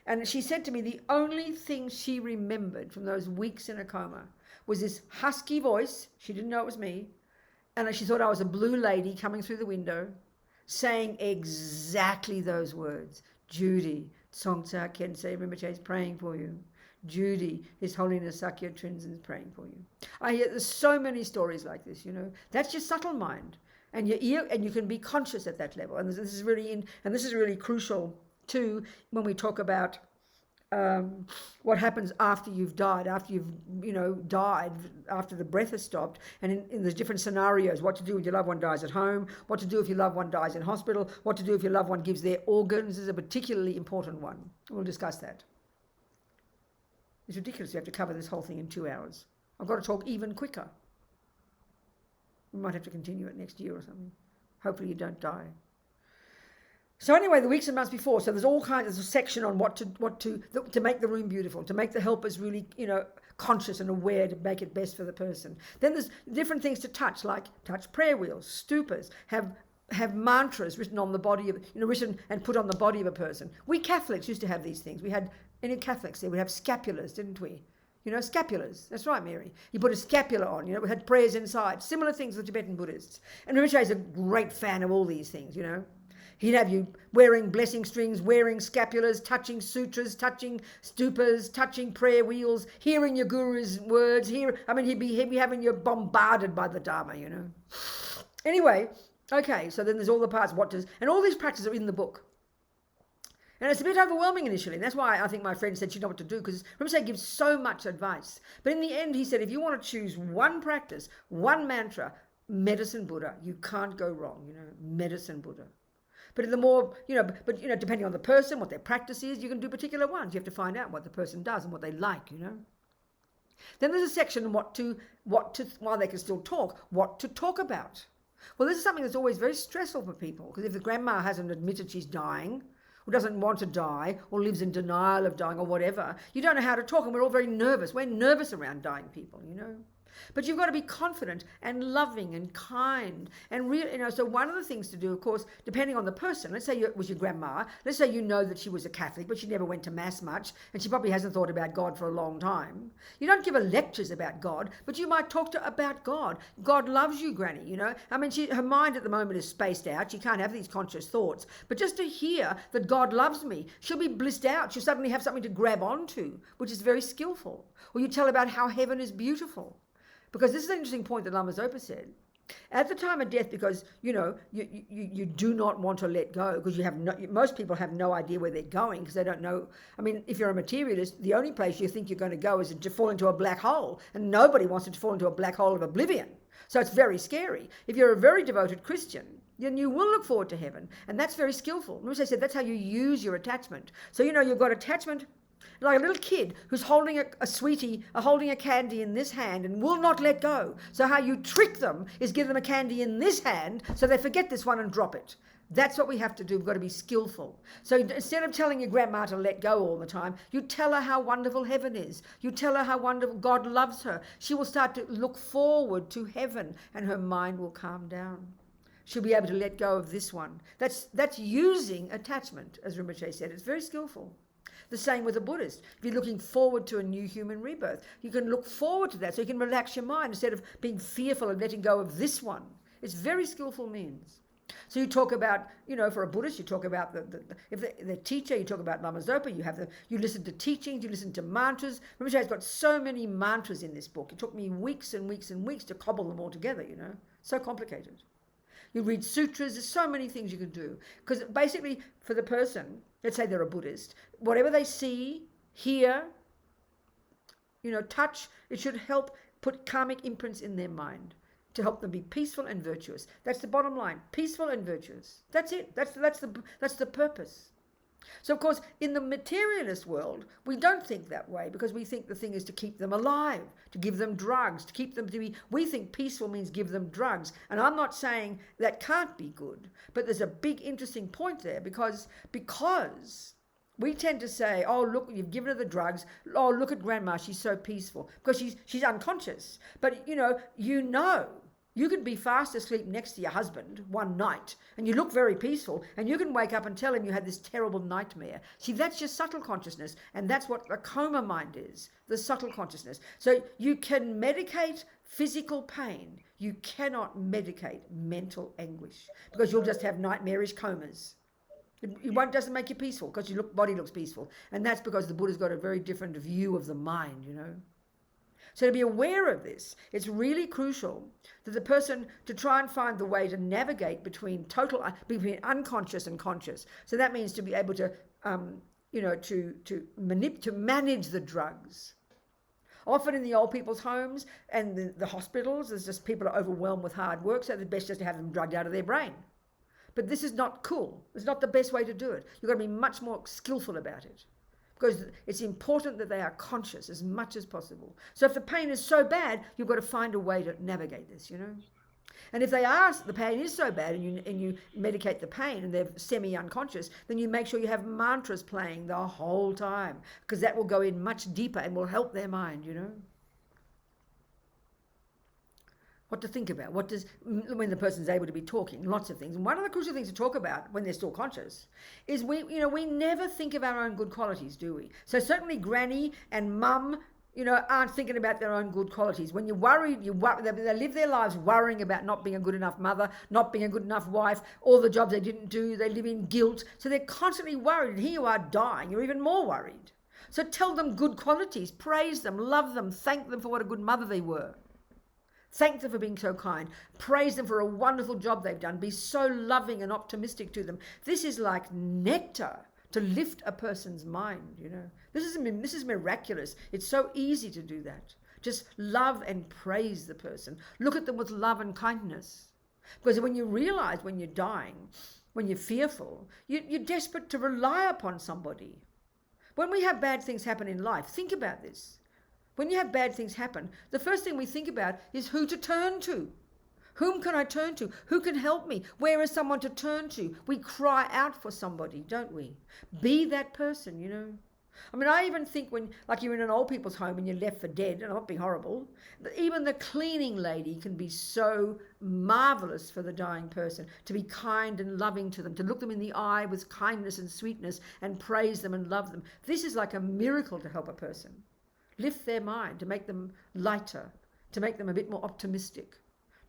And she said to me the only thing she remembered from those weeks in a coma was this husky voice. She didn't know it was me. And she thought I was a blue lady coming through the window saying exactly those words. Judy, Tsongsar Khyentse Rinpoche is praying for you. Judy, His Holiness Sakya Trinzen is praying for you. I hear there's so many stories like this, you know. That's your subtle mind. And your ear, and you can be conscious at that level. And this is really crucial too when we talk about what happens after you've died, after you've died, after the breath has stopped, and in the different scenarios, what to do if your loved one dies at home, what to do if your loved one dies in hospital, what to do if your loved one gives their organs. This is a particularly important one. We'll discuss that. It's ridiculous. You have to cover this whole thing in 2 hours. I've got to talk even quicker. We might have to continue it next year or something. Hopefully you don't die. So anyway, the weeks and months before, so there's all kinds of section on what to make the room beautiful, to make the helpers really, conscious and aware, to make it best for the person. Then there's different things to touch, like touch prayer wheels, stupas, have mantras written on the body of, written and put on the body of a person. We Catholics used to have these things. We had, any Catholics there, we have scapulars, didn't we? Scapulars. That's right, Mary. You put a scapula on, we had prayers inside. Similar things with Tibetan Buddhists. And Rinpoche is a great fan of all these things, He'd have you wearing blessing strings, wearing scapulars, touching sutras, touching stupas, touching prayer wheels, hearing your guru's words. He'd be having you bombarded by the Dharma, Anyway, okay, so then there's all the parts, and all these practices are in the book. And it's a bit overwhelming initially. And that's why I think my friend said she didn't know what to do, because Rinpoche gives so much advice. But in the end, he said, if you want to choose one practice, one mantra, medicine Buddha, you can't go wrong, medicine Buddha. But the more, depending on the person, what their practice is, you can do particular ones. You have to find out what the person does and what they like, Then there's a section on while they can still talk, what to talk about. Well, this is something that's always very stressful for people, because if the grandma hasn't admitted she's dying, or doesn't want to die, or lives in denial of dying, or whatever, you don't know how to talk, and we're all very nervous. We're nervous around dying people, But you've got to be confident and loving and kind and real, so one of the things to do, of course, depending on the person, let's say it was your grandma, let's say that she was a Catholic, but she never went to mass much, and she probably hasn't thought about God for a long time. You don't give her lectures about God, but you might talk to her about God. God loves you, Granny, her mind at the moment is spaced out. She can't have these conscious thoughts, but just to hear that God loves me, she'll be blissed out. She'll suddenly have something to grab onto, which is very skillful. Or you tell her about how heaven is beautiful. Because this is an interesting point that Lama Zopa said. At the time of death, because, you do not want to let go, because most people have no idea where they're going, because they don't know. I mean, if you're a materialist, the only place you think you're going to go is to fall into a black hole, and nobody wants to fall into a black hole of oblivion. So it's very scary. If you're a very devoted Christian, then you will look forward to heaven, and that's very skillful. As I said, that's how you use your attachment. So, you've got attachment, like a little kid who's holding a sweetie, holding a candy in this hand and will not let go. So how you trick them is give them a candy in this hand so they forget this one and drop it. That's what we have to do. We've got to be skillful. So instead of telling your grandma to let go all the time, you tell her how wonderful heaven is. You tell her how wonderful God loves her. She will start to look forward to heaven, and her mind will calm down. She'll be able to let go of this one. That's using attachment, as Rinpoche said. It's very skillful. The same with a Buddhist. If you're looking forward to a new human rebirth, you can look forward to that, so you can relax your mind instead of being fearful and letting go of this one. It's very skillful means. So you talk about, for a Buddhist, you talk about if the teacher, you talk about Lama Zopa, you listen to teachings, you listen to mantras. Rinpoche's got so many mantras in this book. It took me weeks and weeks and weeks to cobble them all together, So complicated. You read sutras, there's so many things you can do. Because basically, for the person, let's say they're a Buddhist, whatever they see, hear, touch, it should help put karmic imprints in their mind to help them be peaceful and virtuous. That's the bottom line, peaceful and virtuous. That's it. That's the purpose. So, of course, in the materialist world, we don't think that way because we think the thing is to keep them alive, to give them drugs, to keep them to be, we think peaceful means give them drugs. And I'm not saying that can't be good, but there's a big interesting point there because we tend to say, oh, look, you've given her the drugs. Oh, look at grandma, she's so peaceful because she's unconscious. But, you could be fast asleep next to your husband one night and you look very peaceful and you can wake up and tell him you had this terrible nightmare. See, that's your subtle consciousness, and that's what the coma mind is, the subtle consciousness. So you can medicate physical pain. You cannot medicate mental anguish because you'll just have nightmarish comas. It doesn't make you peaceful because your body looks peaceful. And that's because the Buddha's got a very different view of the mind, So to be aware of this, it's really crucial that the person to try and find the way to navigate between unconscious and conscious. So that means to be able to, to manage the drugs. Often in the old people's homes and the hospitals, there's just people are overwhelmed with hard work, so the best just to have them drugged out of their brain. But this is not cool. It's not the best way to do it. You've got to be much more skillful about it because it's important that they are conscious as much as possible. So if the pain is so bad, you've got to find a way to navigate this, And if the pain is so bad and you medicate the pain and they're semi-unconscious, then you make sure you have mantras playing the whole time because that will go in much deeper and will help their mind, What to think about, when the person's able to be talking, lots of things. And one of the crucial things to talk about when they're still conscious is we never think of our own good qualities, do we? So certainly granny and mum, aren't thinking about their own good qualities. When you're worried, they live their lives worrying about not being a good enough mother, not being a good enough wife, all the jobs they didn't do, they live in guilt. So they're constantly worried, and here you are dying, you're even more worried. So tell them good qualities, praise them, love them, thank them for what a good mother they were. Thank them for being so kind. Praise them for a wonderful job they've done. Be so loving and optimistic to them. This is like nectar to lift a person's mind, This is miraculous. It's so easy to do that. Just love and praise the person. Look at them with love and kindness. Because when you realize when you're dying, when you're fearful, you're desperate to rely upon somebody. When we have bad things happen in life, think about this. When you have bad things happen, the first thing we think about is who to turn to. Whom can I turn to? Who can help me? Where is someone to turn to? We cry out for somebody, don't we? Be that person, I mean, I even think when, like you're in an old people's home and you're left for dead, and I'm not being horrible, even the cleaning lady can be so marvelous for the dying person, to be kind and loving to them, to look them in the eye with kindness and sweetness and praise them and love them. This is like a miracle to help a person. Lift their mind, to make them lighter, to make them a bit more optimistic.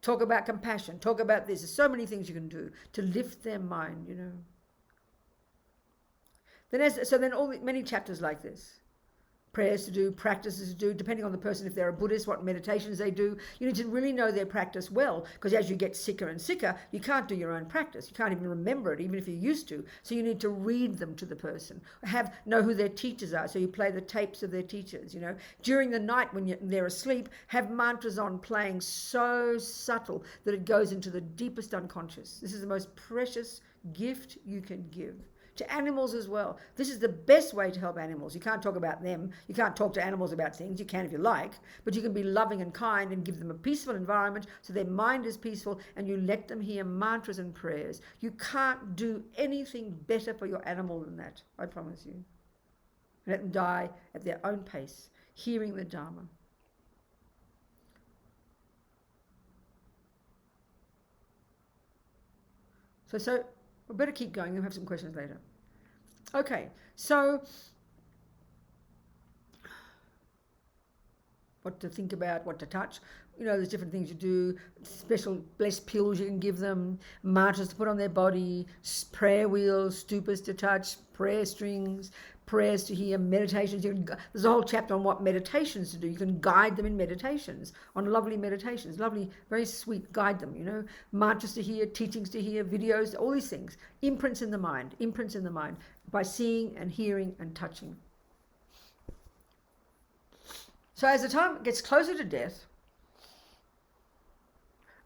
Talk about compassion, talk about this. There's so many things you can do to lift their mind, Then many chapters like this. Prayers to do, practices to do, depending on the person, if they're a Buddhist, what meditations they do. You need to really know their practice well, because as you get sicker and sicker, you can't do your own practice. You can't even remember it, even if you used to. So you need to read them to the person. Know who their teachers are, so you play the tapes of their teachers, During the night when they're asleep, have mantras on playing so subtle that it goes into the deepest unconscious. This is the most precious gift you can give. To animals as well. This is the best way to help animals. You can't talk about them. You can't talk to animals about things. You can if you like, but you can be loving and kind and give them a peaceful environment so their mind is peaceful, and you let them hear mantras and prayers. You can't do anything better for your animal than that, I promise you. Let them die at their own pace, hearing the Dharma. So we better keep going. We'll have some questions later. Okay, so what to think about, what to touch. There's different things you do, special blessed pills you can give them, mantras to put on their body, prayer wheels, stupas to touch, prayer strings, prayers to hear, meditations. There's a whole chapter on what meditations to do. You can guide them in meditations, on lovely meditations, lovely, very sweet, guide them, mantras to hear, teachings to hear, videos, all these things. Imprints in the mind, by seeing and hearing and touching. So as the time gets closer to death,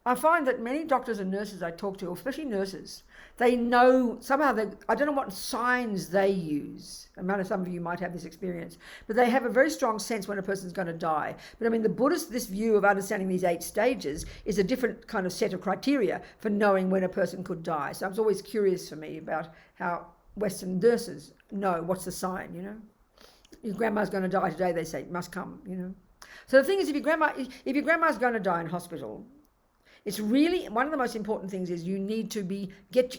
I find that many doctors and nurses I talk to, especially nurses, they know somehow, I don't know what signs they use. I know some of you might have this experience, but they have a very strong sense when a person's going to die. But I mean, the Buddhist, this view of understanding these 8 stages is a different kind of set of criteria for knowing when a person could die. So it's always curious for me about how Western nurses know what's the sign, you know. Your grandma's going to die today, they say, must come, you know. So the thing is, if your grandma's going to die in hospital, it's really, one of the most important things is you need to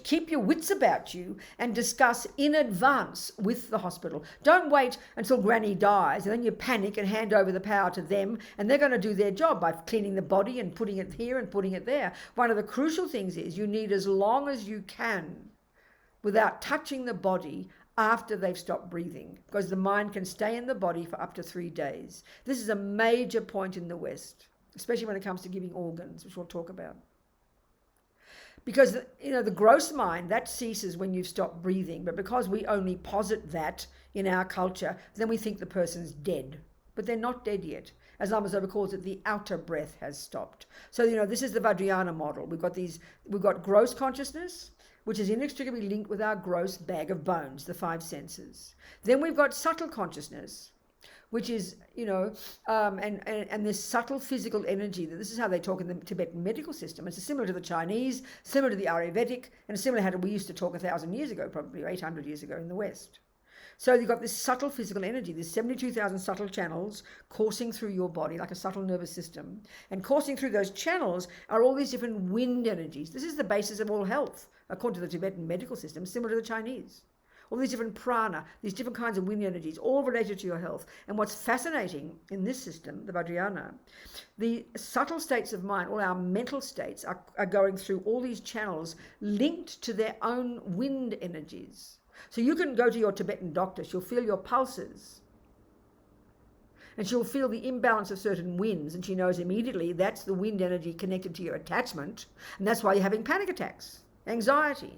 keep your wits about you and discuss in advance with the hospital. Don't wait until Granny dies and then you panic and hand over the power to them, and they're going to do their job by cleaning the body and putting it here and putting it there. One of the crucial things is you need as long as you can without touching the body after they've stopped breathing, because the mind can stay in the body for up to 3 days. This is a major point in the West, especially when it comes to giving organs, which we'll talk about. Because, you know, the gross mind, that ceases when you've stopped breathing, but because we only posit that in our culture, then we think the person's dead. But they're not dead yet. As Lama Zopa calls it, the outer breath has stopped. So, you know, this is the Vajrayana model. We've got gross consciousness, which is inextricably linked with our gross bag of bones, the 5 senses. Then we've got subtle consciousness, which is, you know, and this subtle physical energy. This is how they talk in the Tibetan medical system. It's similar to the Chinese, similar to the Ayurvedic, and similar to how we used to talk 1,000 years ago, probably, or 800 years ago in the West. So you've got this subtle physical energy, there's 72,000 subtle channels coursing through your body like a subtle nervous system. And coursing through those channels are all these different wind energies. This is the basis of all health, according to the Tibetan medical system, similar to the Chinese. All these different prana, these different kinds of wind energies, all related to your health. And what's fascinating in this system, the Vajrayana, the subtle states of mind, all our mental states are going through all these channels linked to their own wind energies. So you can go to your Tibetan doctor, she'll feel your pulses, and she'll feel the imbalance of certain winds, and she knows immediately that's the wind energy connected to your attachment, and that's why you're having panic attacks, anxiety.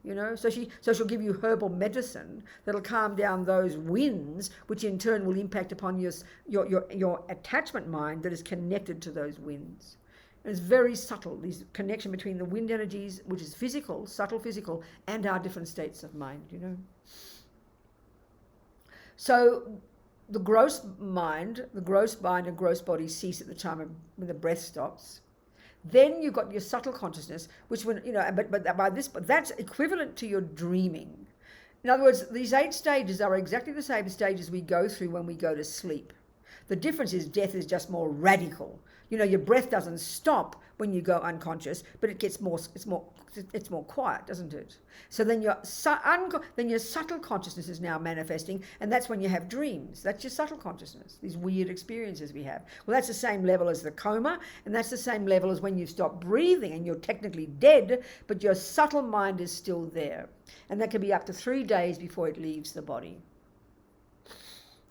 You know, so she'll give you herbal medicine that'll calm down those winds, which in turn will impact upon your attachment mind that is connected to those winds. And it's very subtle, this connection between the wind energies, which is physical, subtle physical, and our different states of mind, you know. So the gross mind and gross body cease at the time when the breath stops. Then you've got your subtle consciousness, which, when, you know, but that's equivalent to your dreaming. In other words, these 8 stages are exactly the same stages we go through when we go to sleep. The difference is death is just more radical. You know, your breath doesn't stop when you go unconscious, but it's more quiet, doesn't it? So then your subtle consciousness is now manifesting, and that's when you have dreams. That's your subtle consciousness, these weird experiences we have. Well, that's the same level as the coma, and that's the same level as when you stop breathing and you're technically dead, but your subtle mind is still there. And that can be up to 3 days before it leaves the body.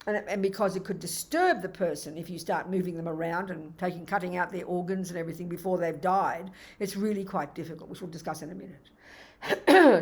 And because it could disturb the person if you start moving them around and cutting out their organs and everything before they've died, it's really quite difficult, which we'll discuss in a minute.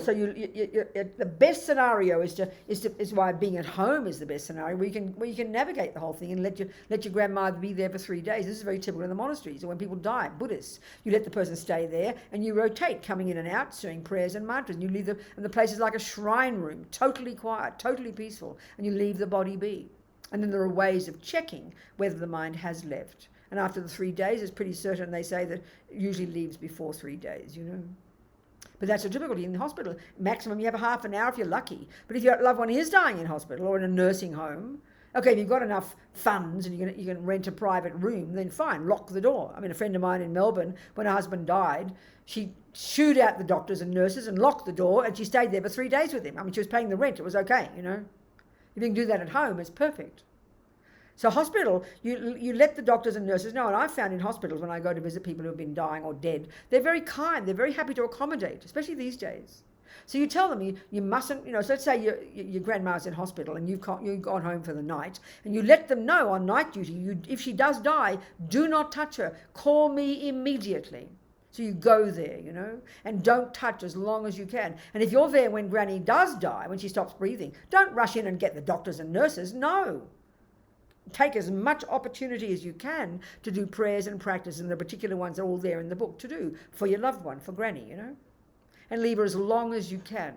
So the best scenario is why being at home is the best scenario, where you can navigate the whole thing and let your grandmother be there for 3 days. This is very typical in the monasteries. So when people die, Buddhists, you let the person stay there and you rotate, coming in and out, saying prayers and mantras. And you leave them, and the place is like a shrine room, totally quiet, totally peaceful, and you leave the body be. And then there are ways of checking whether the mind has left. And after the 3 days, it's pretty certain, they say, that it usually leaves before 3 days, you know. But that's a difficulty in the hospital. Maximum, you have a half an hour if you're lucky. But if your loved one is dying in hospital or in a nursing home, okay, if you've got enough funds and you can rent a private room, then fine, lock the door. I mean, a friend of mine in Melbourne, when her husband died, she shooed out the doctors and nurses and locked the door, and she stayed there for 3 days with him. I mean, she was paying the rent. It was okay, you know. If you can do that at home, it's perfect. So hospital, you let the doctors and nurses know, and I've found in hospitals when I go to visit people who have been dying or dead, they're very kind, they're very happy to accommodate, especially these days. So you tell them you mustn't, you know, so let's say your grandma's in hospital and you've gone home for the night, and you let them know on night duty, if she does die, do not touch her, call me immediately. So you go there, you know, and don't touch as long as you can. And if you're there when Granny does die, when she stops breathing, don't rush in and get the doctors and nurses, no. take as much opportunity as you can to do prayers and practice, and the particular ones are all there in the book to do for your loved one, for Granny, and leave her as long as you can.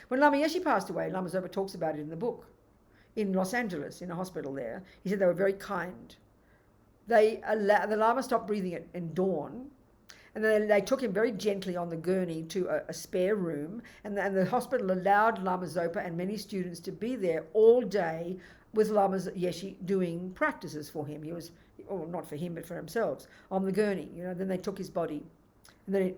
When Lama Yeshe passed away, Lama Zopa talks about it in the book, in Los Angeles, in a hospital there. He said they were very kind. The Lama stopped breathing at dawn, and then they took him very gently on the gurney to a spare room, and the hospital allowed Lama Zopa and many students to be there all day with Lama Yeshe doing practices for him. He was, or not for him, but for themselves, on the gurney. Then they took his body. And then,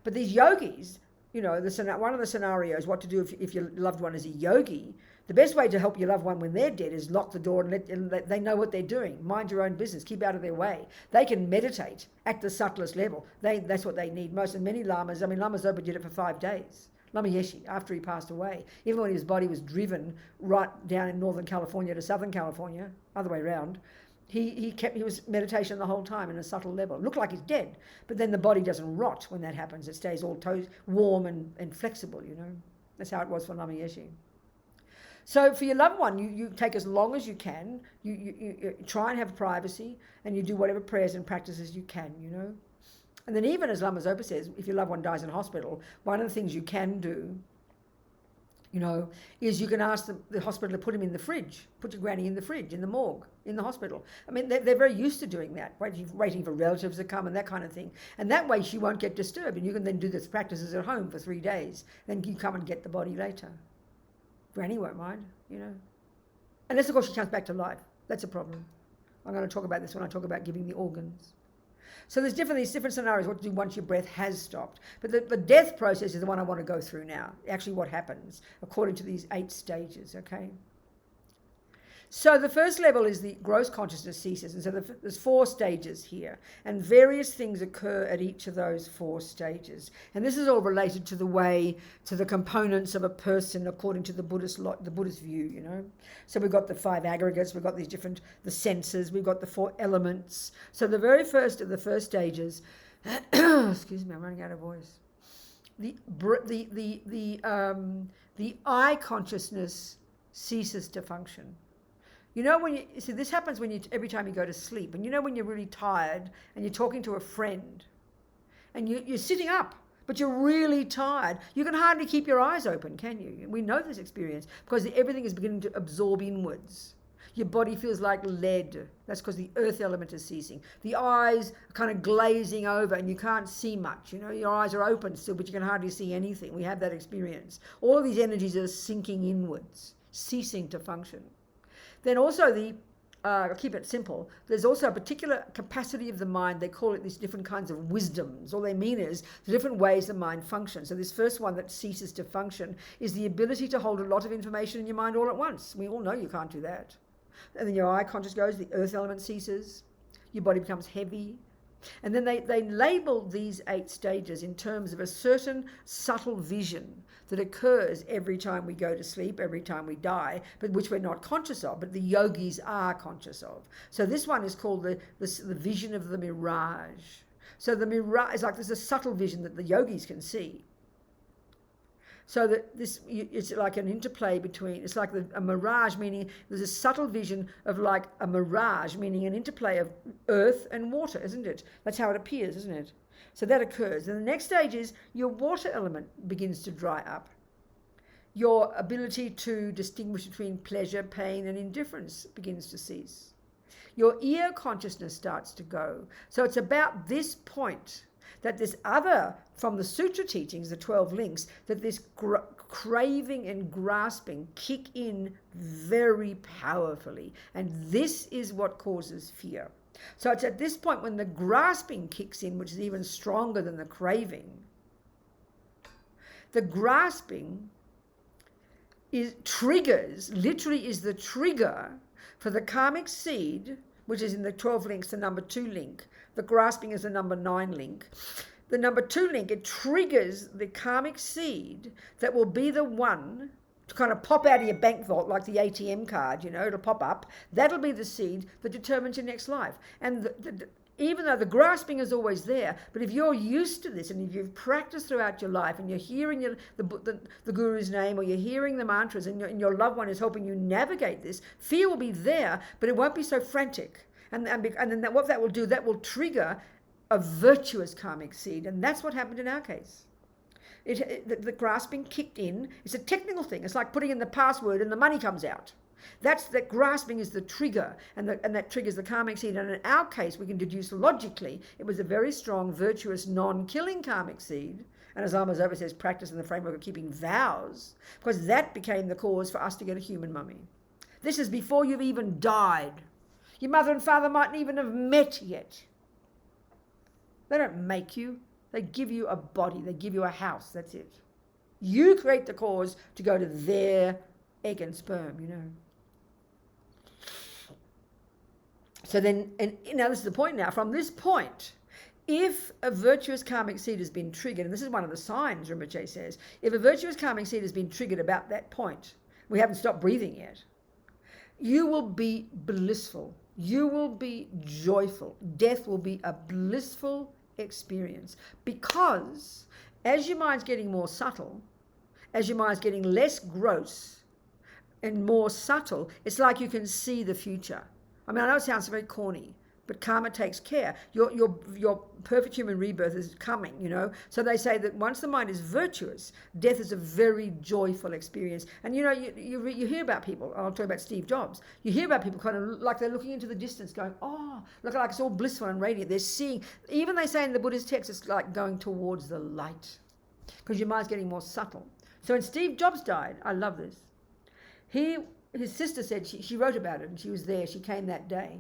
but these yogis, one of the scenarios, what to do if your loved one is a yogi, the best way to help your loved one when they're dead is lock the door and let they know what they're doing. Mind your own business. Keep out of their way. They can meditate at the subtlest level. That's what they need most. And many lamas, Lama Zopa did it for 5 days. Lama Yeshe, after he passed away, even when his body was driven right down in Northern California to Southern California, other way around, he was meditation the whole time in a subtle level. It looked like he's dead, but then the body doesn't rot when that happens. It stays all warm and flexible, That's how it was for Lama Yeshe. So for your loved one, you take as long as you can. You try and have privacy, and you do whatever prayers and practices you can, And then even as Lama Zopa says, if your loved one dies in hospital, one of the things you can do, is you can ask the hospital to put him in the fridge, put your granny in the fridge, in the morgue, in the hospital. They're very used to doing that, waiting for relatives to come and that kind of thing. And that way she won't get disturbed, and you can then do these practices at home for 3 days. Then you come and get the body later. Granny won't mind, Unless, of course, she comes back to life. That's a problem. I'm going to talk about this when I talk about giving the organs. So there's these different scenarios, what to do once your breath has stopped. But the death process is the one I want to go through now, actually what happens according to these 8 stages, okay? So the first level is the gross consciousness ceases. And so there's 4 stages here. And various things occur at each of those 4 stages. And this is all related to the components of a person according to the Buddhist view, So we've got the 5 aggregates, we've got the senses, we've got the 4 elements. So the very first of the first stages, excuse me, I'm running out of voice. The eye consciousness ceases to function. This happens every time you go to sleep. And when you're really tired and you're talking to a friend and you're sitting up, but you're really tired, you can hardly keep your eyes open, can you? We know this experience because everything is beginning to absorb inwards. Your body feels like lead. That's because the earth element is ceasing. The eyes are kind of glazing over and you can't see much. Your eyes are open still, but you can hardly see anything. We have that experience. All of these energies are sinking inwards, ceasing to function. Then also I'll keep it simple, there's also a particular capacity of the mind. They call it these different kinds of wisdoms. All they mean is the different ways the mind functions. So this first one that ceases to function is the ability to hold a lot of information in your mind all at once. We all know you can't do that. And then your eye conscious goes, the earth element ceases, your body becomes heavy. And then they label these 8 stages in terms of a certain subtle vision that occurs every time we go to sleep, every time we die, but which we're not conscious of, but the yogis are conscious of. So this one is called the vision of the mirage. So the mirage is like there's a subtle vision that the yogis can see. So that it's like an interplay between, it's like a mirage, meaning there's a subtle vision of like a mirage, meaning an interplay of earth and water, isn't it? That's how it appears, isn't it? So that occurs. And the next stage is your water element begins to dry up. Your ability to distinguish between pleasure, pain, and indifference begins to cease. Your ear consciousness starts to go. So it's about this point that this other, from the sutra teachings, the 12 links, that this craving and grasping kick in very powerfully. And this is what causes fear. So it's at this point when the grasping kicks in, which is even stronger than the craving. The grasping literally is the trigger for the karmic seed, which is in the 12 links, the number 2 link. The grasping is the number 9 link. The number 2 link, it triggers the karmic seed that will be the one to kind of pop out of your bank vault like the ATM card, it'll pop up. That'll be the seed that determines your next life. And even though the grasping is always there, but if you're used to this and if you've practiced throughout your life and you're hearing the guru's name, or you're hearing the mantras, and your loved one is helping you navigate this, fear will be there, but it won't be so frantic. And then what that will do, that will trigger a virtuous karmic seed. And that's what happened in our case. The grasping kicked in. It's a technical thing. It's like putting in the password and the money comes out. That grasping is the trigger, and that triggers the karmic seed. And in our case, we can deduce logically it was a very strong, virtuous, non-killing karmic seed. And as Lama Zopa says, practice in the framework of keeping vows, because that became the cause for us to get a human mummy. This is before you've even died. Your mother and father mightn't even have met yet. They don't make you. They give you a body. They give you a house. That's it. You create the cause to go to their egg and sperm, So then, and now this is the point now. From this point, if a virtuous karmic seed has been triggered, and this is one of the signs, Rinpoche says, if a virtuous karmic seed has been triggered about that point, we haven't stopped breathing yet, you will be blissful. You will be joyful. Death will be a blissful experience, because as your mind's getting more subtle, as your mind's getting less gross and more subtle, it's like you can see the future. I mean, I know it sounds very corny, but karma takes care. Your perfect human rebirth is coming, So they say that once the mind is virtuous, death is a very joyful experience. And you hear about people, I'll talk about Steve Jobs, you hear about people kind of like they're looking into the distance going, oh, look, like it's all blissful and radiant. They're seeing, even they say in the Buddhist text, it's like going towards the light, because your mind's getting more subtle. So when Steve Jobs died, I love this. His sister said, she wrote about it, and she was there, she came that day.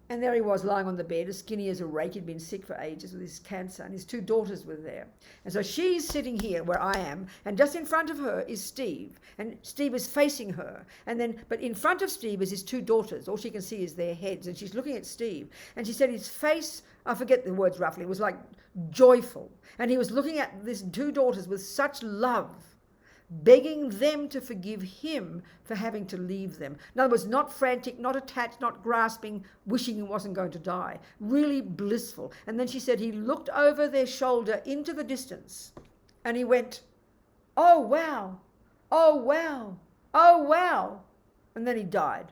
And there he was lying on the bed, as skinny as a rake. He'd been sick for ages with his cancer, and his 2 daughters were there. And so she's sitting here where I am, and just in front of her is Steve, and Steve is facing her. But in front of Steve is his 2 daughters. All she can see is their heads, and she's looking at Steve. And she said his face, I forget the words roughly, it was like joyful. And he was looking at these 2 daughters with such love, begging them to forgive him for having to leave them. In other words, not frantic, not attached, not grasping, wishing he wasn't going to die. Really blissful. And then she said he looked over their shoulder into the distance and he went, oh, wow, oh, wow, oh, wow. And then he died.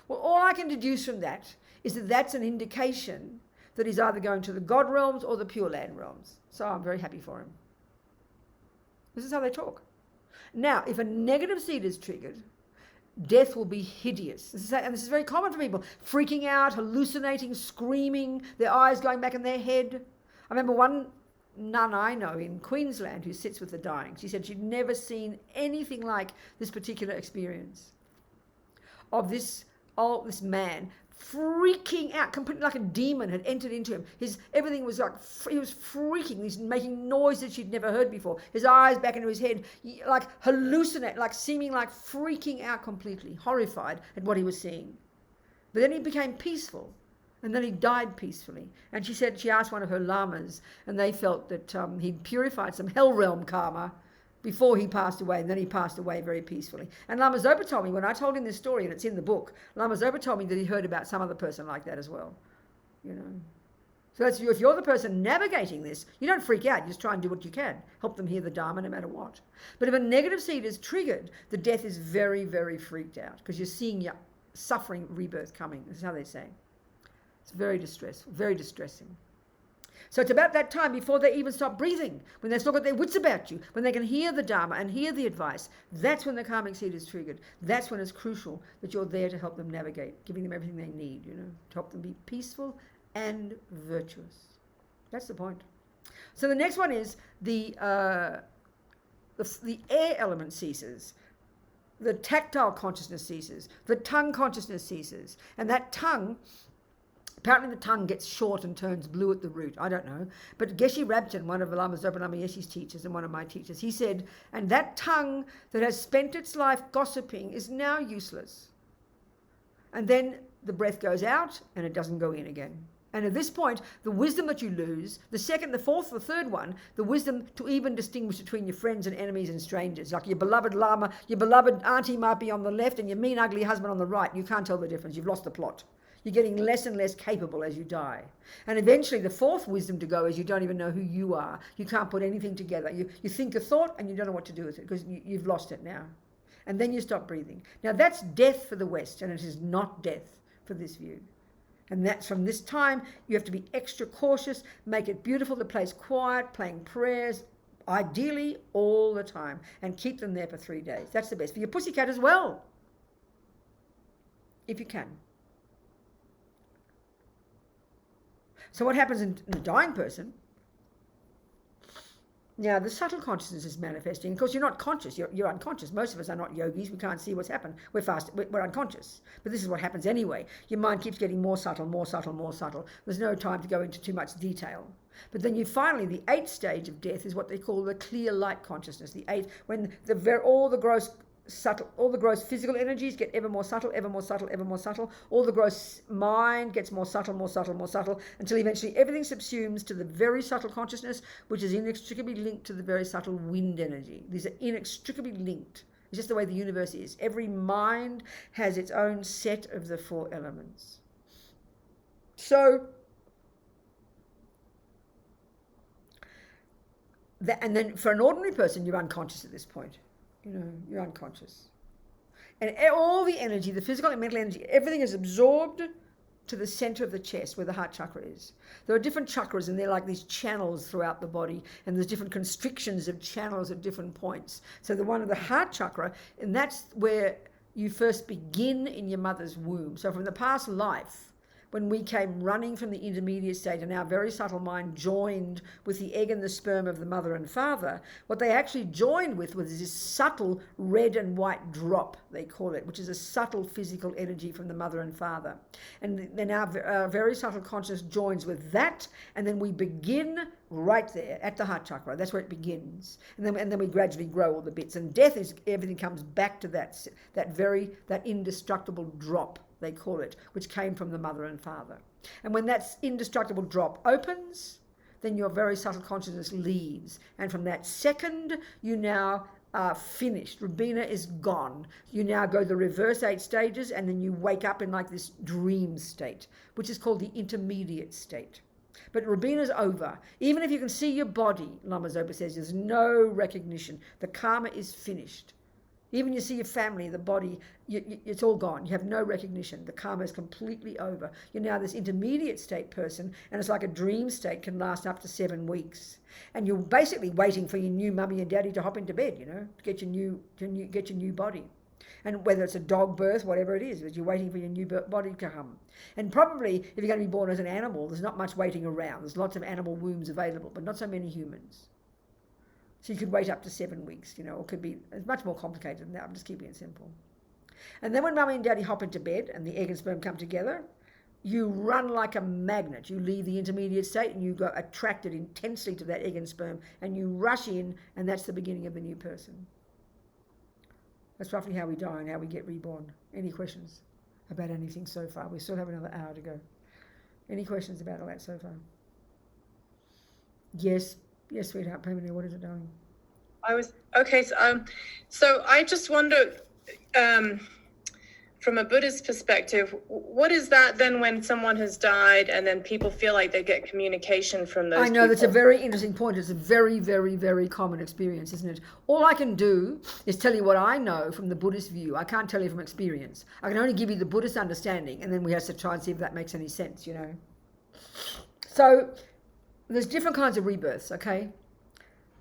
Well, all I can deduce from that is that that's an indication that he's either going to the God realms or the Pure Land realms. So I'm very happy for him. This is how they talk. Now, if a negative seed is triggered, death will be hideous. This is very common for people. Freaking out, hallucinating, screaming, their eyes going back in their head. I remember one nun I know in Queensland who sits with the dying. She said she'd never seen anything like this particular experience of this man freaking out, completely like a demon had entered into him. Everything was like, he was freaking, he's making noises she'd never heard before. His eyes back into his head, like hallucinate, like seeming like freaking out completely, horrified at what he was seeing. But then he became peaceful, and then he died peacefully. And she said, she asked one of her lamas, and they felt that he'd purified some hell realm karma before he passed away, and then he passed away very peacefully. And Lama Zopa told me, when I told him this story, and it's in the book, Lama Zopa told me that he heard about some other person like that as well. So that's, if you're the person navigating this, you don't freak out, you just try and do what you can. Help them hear the Dharma no matter what. But if a negative seed is triggered, the death is very, very freaked out, because you're seeing your suffering rebirth coming. This is how they say. It's very distressful, very distressing. So it's about that time before they even stop breathing, when they still got their wits about you, when they can hear the Dharma and hear the advice. That's when the karmic seed is triggered. That's when it's crucial that you're there to help them navigate, giving them everything they need, to help them be peaceful and virtuous. That's the point. So the next one is the air element ceases. The tactile consciousness ceases. The tongue consciousness ceases. And that tongue, apparently the tongue gets short and turns blue at the root. I don't know. But Geshe Rabchen, one of Lama Zopa Lama Yeshe's teachers and one of my teachers, he said, and that tongue that has spent its life gossiping is now useless. And then the breath goes out and it doesn't go in again. And at this point, the wisdom that you lose, the second, the fourth, the third one, the wisdom to even distinguish between your friends and enemies and strangers. Like your beloved Lama, your beloved auntie might be on the left and your mean, ugly husband on the right. You can't tell the difference. You've lost the plot. You're getting less and less capable as you die. And eventually the fourth wisdom to go is you don't even know who you are. You can't put anything together. You think a thought and you don't know what to do with it because you've lost it now. And then you stop breathing. Now that's death for the West, and it is not death for this view. And that's from this time, you have to be extra cautious, make it beautiful, the place quiet, playing prayers, ideally all the time, and keep them there for 3 days. That's the best. For your pussycat as well, if you can. So what happens in the dying person? Now, the subtle consciousness is manifesting. Of course, you're not conscious. You're unconscious. Most of us are not yogis. We can't see what's happened. We're unconscious. But this is what happens anyway. Your mind keeps getting more subtle, more subtle, more subtle. There's no time to go into too much detail. But then you finally, the 8th stage of death is what they call the clear light consciousness. The 8th, when all the gross physical energies get ever more subtle, ever more subtle, ever more subtle. All the gross mind gets more subtle, more subtle, more subtle, until eventually everything subsumes to the very subtle consciousness, which is inextricably linked to the very subtle wind energy. These are inextricably linked. It's just the way the universe is. Every mind has its own set of the 4 elements. So, and then for an ordinary person, you're unconscious at this point. You're unconscious. And all the energy, the physical and mental energy, everything is absorbed to the center of the chest where the heart chakra is. There are different chakras, and they're like these channels throughout the body, and there's different constrictions of channels at different points. So the one of the heart chakra, and that's where you first begin in your mother's womb. So from the past life, when we came running from the intermediate state and our very subtle mind joined with the egg and the sperm of the mother and father, what they actually joined with was this subtle red and white drop, they call it, which is a subtle physical energy from the mother and father. And then our very subtle consciousness joins with that, and then we begin right there at the heart chakra. That's where it begins. And then we gradually grow all the bits. And death is everything comes back to that indestructible drop, they call it, which came from the mother and father. And when that indestructible drop opens, then your very subtle consciousness leaves. And from that second, you now are finished. Robina is gone. You now go the reverse 8 stages, and then you wake up in like this dream state, which is called the intermediate state. But Robina's over. Even if you can see your body, Lama Zopa says, there's no recognition. The karma is finished. Even you see your family, the body, it's all gone. You have no recognition. The karma is completely over. You're now this intermediate state person, and it's like a dream state, can last up to 7 weeks. And you're basically waiting for your new mummy and daddy to hop into bed, to get your new body. And whether it's a dog birth, whatever it is, but you're waiting for your new body to come. And probably, if you're going to be born as an animal, there's not much waiting around. There's lots of animal wombs available, but not so many humans. So you could wait up to 7 weeks, or it could be, it's much more complicated than that. I'm just keeping it simple. And then when mummy and daddy hop into bed and the egg and sperm come together, you run like a magnet. You leave the intermediate state and you go attracted intensely to that egg and sperm, and you rush in, and that's the beginning of the new person. That's roughly how we die and how we get reborn. Any questions about anything so far? We still have another hour to go. Any questions about all that so far? Yes, sweetheart. Pamela, what is it, darling? So I just wonder, from a Buddhist perspective, what is that then when someone has died and then people feel like they get communication from those people? That's a very interesting point. It's a very, very, very common experience, isn't it? All I can do is tell you what I know from the Buddhist view. I can't tell you from experience. I can only give you the Buddhist understanding, and then we have to try and see if that makes any sense, So there's different kinds of rebirths, okay?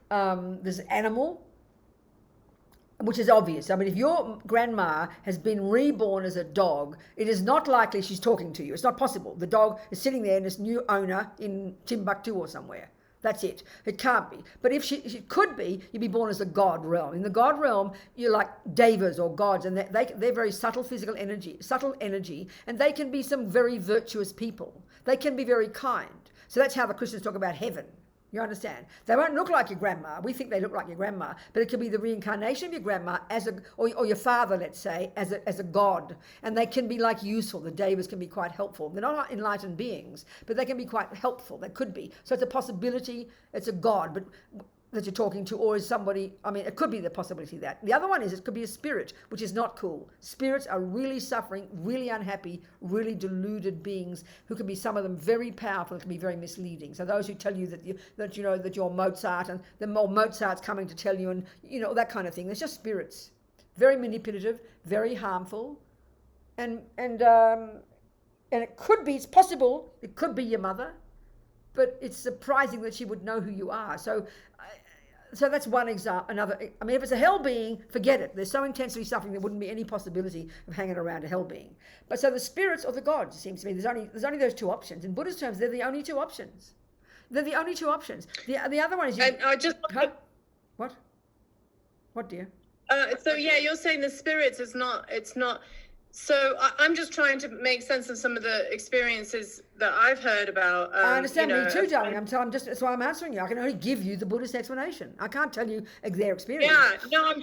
There's animal, which is obvious. I mean, if your grandma has been reborn as a dog, it is not likely she's talking to you. It's not possible. The dog is sitting there in its new owner in Timbuktu or somewhere. That's it. It can't be. But if she could be, you'd be born as a god realm. In the god realm, you're like devas or gods, and they're very subtle physical energy, and they can be some very virtuous people. They can be very kind. So that's how the Christians talk about heaven. You understand? They won't look like your grandma. We think they look like your grandma, but it could be the reincarnation of your grandma or your father, let's say, as a god. And they can be like useful. The devas can be quite helpful. They're not enlightened beings, but they can be quite helpful. They could be. So it's a possibility. It's a god. But that you're talking to, or is somebody, I mean, it could be the possibility that. The other one is it could be a spirit, which is not cool. Spirits are really suffering, really unhappy, really deluded beings who can be, some of them, very powerful and can be very misleading. So those who tell you that you're Mozart, and the more Mozart's coming to tell you, and that kind of thing. It's just spirits, very manipulative, very harmful, and it could be, it's possible, it could be your mother, but it's surprising that she would know who you are. So that's one example. Another, I mean, if it's a hell being, forget it. They're so intensely suffering, there wouldn't be any possibility of hanging around a hell being. But so the spirits or the gods, it seems to me, there's only those two options. In Buddhist terms, they're the only two options. They're the only two options. The other one is And I just what? What, dear? So yeah, you're saying the spirits it's not. So I'm just trying to make sense of some of the experiences that I've heard about. I understand, me too, darling. That's why I'm answering you. I can only give you the Buddhist explanation. I can't tell you their experience. Yeah, no,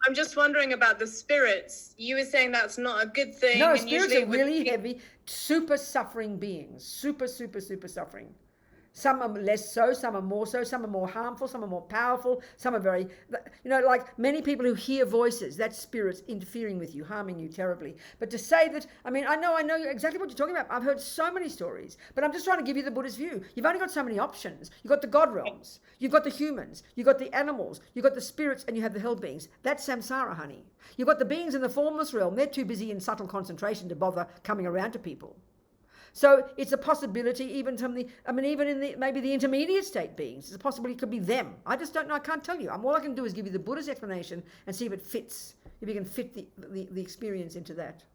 I'm just wondering about the spirits. You were saying that's not a good thing. No, and spirits usually are really heavy, super suffering beings. Super, super, super suffering. Some are less so, some are more so, some are more harmful, some are more powerful, some are very, like many people who hear voices, that's spirits interfering with you, harming you terribly. But to say that, I mean, I know exactly what you're talking about. I've heard so many stories, but I'm just trying to give you the Buddhist view. You've only got so many options. You've got the God realms, you've got the humans, you've got the animals, you've got the spirits, and you have the hell beings. That's samsara, honey. You've got the beings in the formless realm. They're too busy in subtle concentration to bother coming around to people. So it's a possibility even in maybe the intermediate state beings. It's a possibility it could be them. I just don't know. I can't tell you. All I can do is give you the Buddhist explanation and see if it fits, if you can fit the experience into that.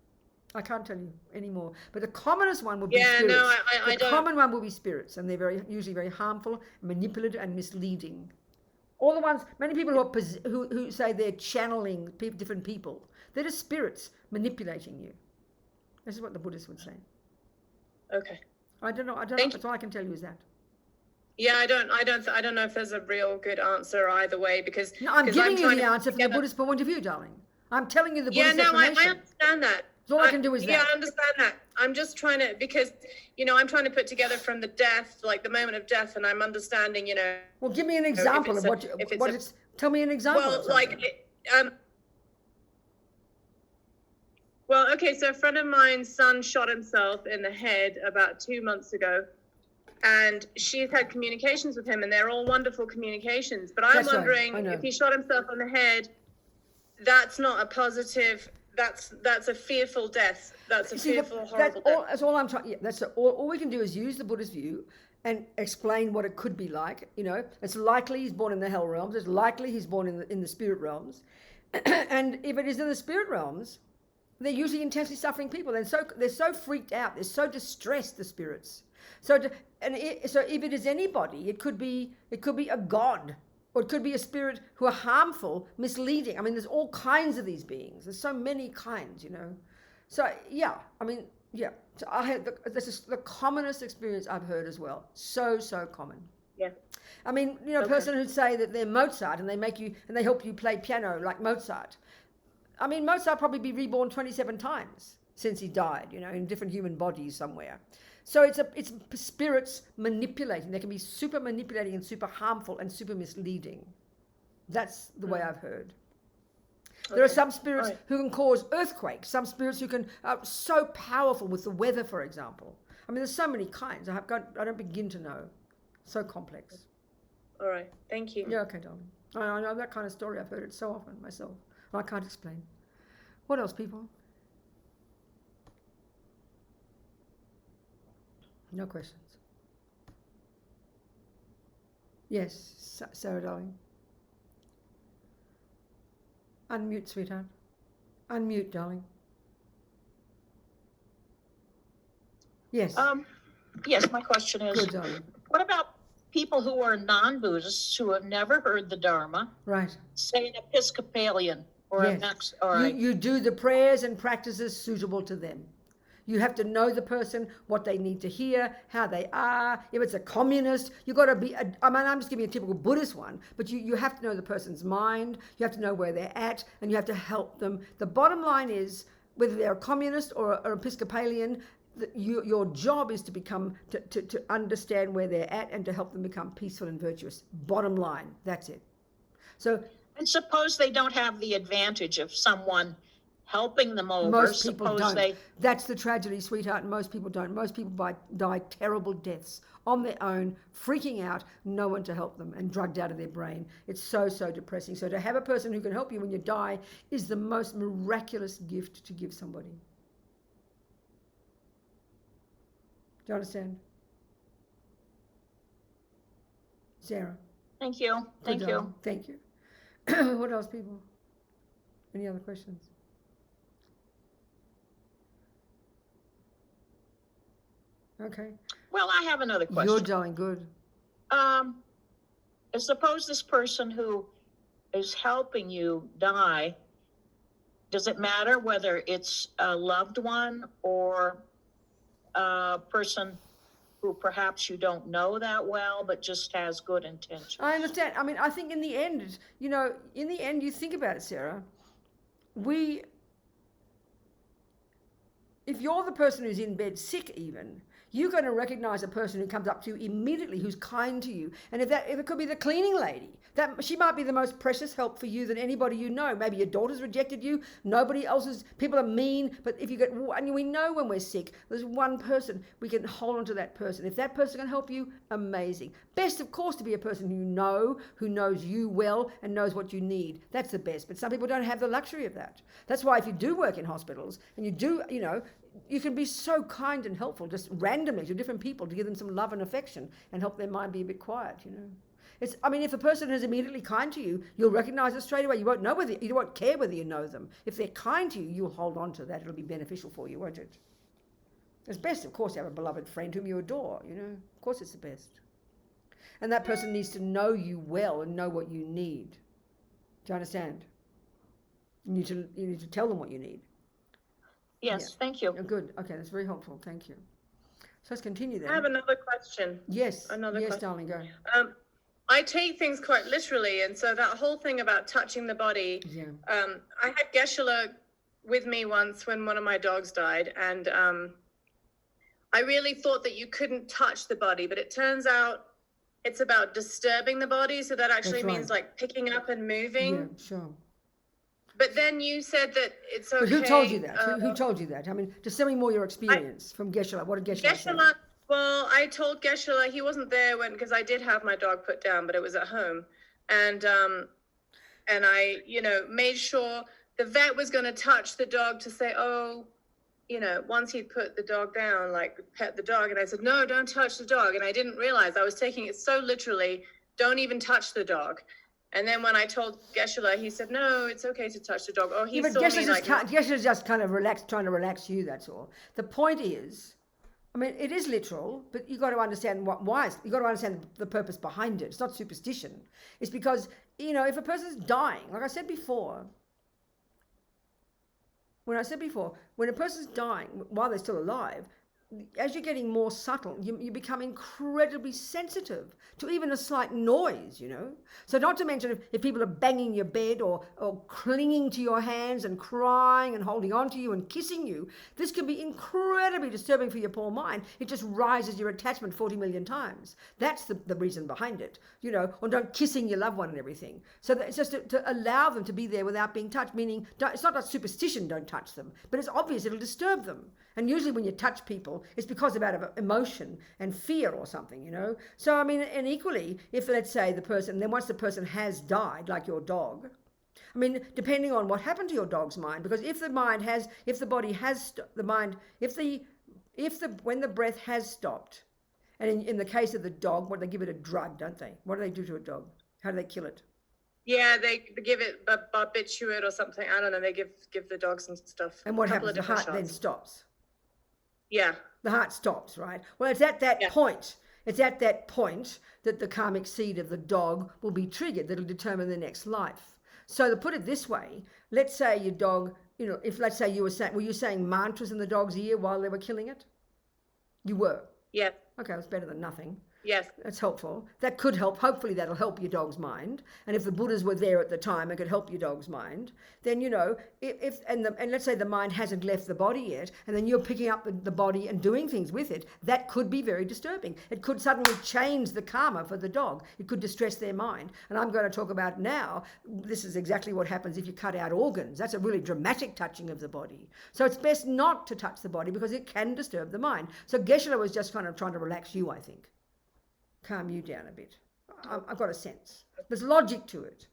I can't tell you anymore. But the commonest one would be spirits. No, I the don't. common one will be spirits, and they're usually very harmful, manipulative, and misleading. All the ones, many people who say they're channeling different people, they're just spirits manipulating you. This is what the Buddhists would say. Okay. I don't know. That's all I can tell you is that. Yeah, I don't know if there's a real good answer either way because. No, I'm giving you the answer from the Buddhist point of view, darling. I'm telling you the Buddhist explanation. I understand that. All I can do is that. Yeah, I understand that. I'm just trying to, because, I'm trying to put together from the death, like the moment of death, and I'm understanding, Well, give me an example of tell me an example. Well, Well, okay, so a friend of mine's son shot himself in the head about 2 months ago, and she's had communications with him, and they're all wonderful communications. But I'm wondering if he shot himself on the head, that's not a positive. That's a fearful death. That's a fearful, horrible death. That's all I'm trying. Yeah, that's all we can do is use the Buddhist view and explain what it could be like. It's likely he's born in the hell realms. It's likely he's born in the spirit realms, and if it is in the spirit realms, they're usually intensely suffering people. They're so freaked out. They're so distressed, the spirits. So if it is anybody, it could be a god, or it could be a spirit who are harmful, misleading. I mean, there's all kinds of these beings. There's so many kinds, So yeah, So this is the commonest experience I've heard as well. So common. Yeah. I mean, a person who'd say that they're Mozart and they help you play piano like Mozart. I mean, Mozart probably be reborn 27 times since he died, in different human bodies somewhere. So it's spirits manipulating. They can be super manipulating and super harmful and super misleading. That's the way I've heard. There are some spirits who can cause earthquakes. Some spirits who can so powerful with the weather, for example. I mean, there's so many kinds. I don't begin to know. So complex. All right. Thank you. Yeah. Okay, darling. I know that kind of story. I've heard it so often myself. I can't explain. What else, people? No questions. Yes, Sarah, darling. Unmute, sweetheart. Unmute, darling. Yes. Yes, my question is, Good, darling. what about people who are non-Buddhists who have never heard the Dharma, Right. say an Episcopalian or Yes. a You do the prayers and practices suitable to them. You have to know the person, what they need to hear, how they are. If it's a communist, you've got to be, I'm just giving you a typical Buddhist one, but you have to know the person's mind, you have to know where they're at, and you have to help them. The bottom line is, whether they're a communist or an Episcopalian, your job is to become, to understand where they're at and to help them become peaceful and virtuous. Bottom line, that's it. So, and suppose they don't have the advantage of someone helping them over. Most people Suppose don't. That's the tragedy, sweetheart. Most people don't. Most people die terrible deaths on their own, freaking out, no one to help them, and drugged out of their brain. It's so, so depressing. So to have a person who can help you when you die is the most miraculous gift to give somebody. Do you understand? Sarah? Thank you. Thank you. Thank you. What else, people? Any other questions? Okay. Well, I have another question. You're darling good. Suppose this person who is helping you die, does it matter whether it's a loved one or a person who perhaps you don't know that well, but just has good intentions? I understand. I mean, I think in the end, you think about it, Sarah, if you're the person who's in bed sick even, you're going to recognize a person who comes up to you immediately, who's kind to you. And if it could be the cleaning lady, that she might be the most precious help for you than anybody you know. Maybe your daughter's rejected you, nobody else's, people are mean, but if you get, and we know when we're sick, there's one person, we can hold on to that person. If that person can help you, amazing. Best, of course, to be a person who knows you well and knows what you need. That's the best. But some people don't have the luxury of that. That's why if you do work in hospitals and you do, you can be so kind and helpful just randomly to different people to give them some love and affection and help their mind be a bit quiet, if a person is immediately kind to you, you'll recognize it straight away. You won't care whether you know them. If they're kind to you, you'll hold on to that. It'll be beneficial for you, won't it? It's best, of course, to have a beloved friend whom you adore, Of course it's the best. And that person needs to know you well and know what you need. Do you understand? You need to tell them what you need. Yes, thank you. Oh, good. Okay, that's very helpful. Thank you. So let's continue then. I have another question. Yes. Yes, question. Darling, go. I take things quite literally, and so that whole thing about touching the body. Yeah. I had Geshe-la with me once when one of my dogs died, and I really thought that you couldn't touch the body, but it turns out it's about disturbing the body, so that actually means like picking up and moving. Yeah, sure. But then you said that it's okay. But who told you that? Who told you that? I mean, just tell me more your experience from Geshe-la. What did Geshe-la say? Well, I told Geshe-la, he wasn't there because I did have my dog put down, but it was at home. And I, made sure the vet was going to touch the dog to say, once he'd put the dog down, like pet the dog. And I said, no, don't touch the dog. And I didn't realize I was taking it so literally, don't even touch the dog. And then when I told Geshe-la, he said, no, it's okay to touch the dog. Oh, he saw me like... Geshe-la's just kind of trying to relax you, that's all. The point is, it is literal, but you've got to understand you've got to understand the purpose behind it. It's not superstition. It's because, if a person's dying, like I said before, when a person's dying while they're still alive, as you're getting more subtle, you become incredibly sensitive to even a slight noise, So not to mention if people are banging your bed or clinging to your hands and crying and holding on to you and kissing you, this can be incredibly disturbing for your poor mind. It just rises your attachment 40 million times. That's the reason behind it, or don't kissing your loved one and everything. So it's just to allow them to be there without being touched, meaning it's not a superstition, don't touch them, but it's obvious it'll disturb them. And usually when you touch people, it's because of emotion and fear or something, So, and equally, if let's say then once the person has died, like your dog, depending on what happened to your dog's mind, because when the breath has stopped, and in the case of the dog, they give it a drug, don't they? What do they do to a dog? How do they kill it? Yeah, they give it a barbiturate or something. I don't know. They give the dog some stuff. And what happens? The heart then stops. Yeah. The heart stops, right? Well, it's at that point. It's at that point that the karmic seed of the dog will be triggered. That'll determine the next life. So to put it this way, let's say your dog, if let's say were you saying mantras in the dog's ear while they were killing it? You were. Yeah. Okay, it was better than nothing. Yes. That's helpful. That could help. Hopefully that'll help your dog's mind. And if the Buddhas were there at the time and could help your dog's mind, then, and let's say the mind hasn't left the body yet, and then you're picking up the body and doing things with it, that could be very disturbing. It could suddenly change the karma for the dog. It could distress their mind. And I'm going to talk about now, this is exactly what happens if you cut out organs. That's a really dramatic touching of the body. So it's best not to touch the body because it can disturb the mind. So Geshe-la was just kind of trying to relax you, I think. Calm you down a bit. I've got a sense. There's logic to it.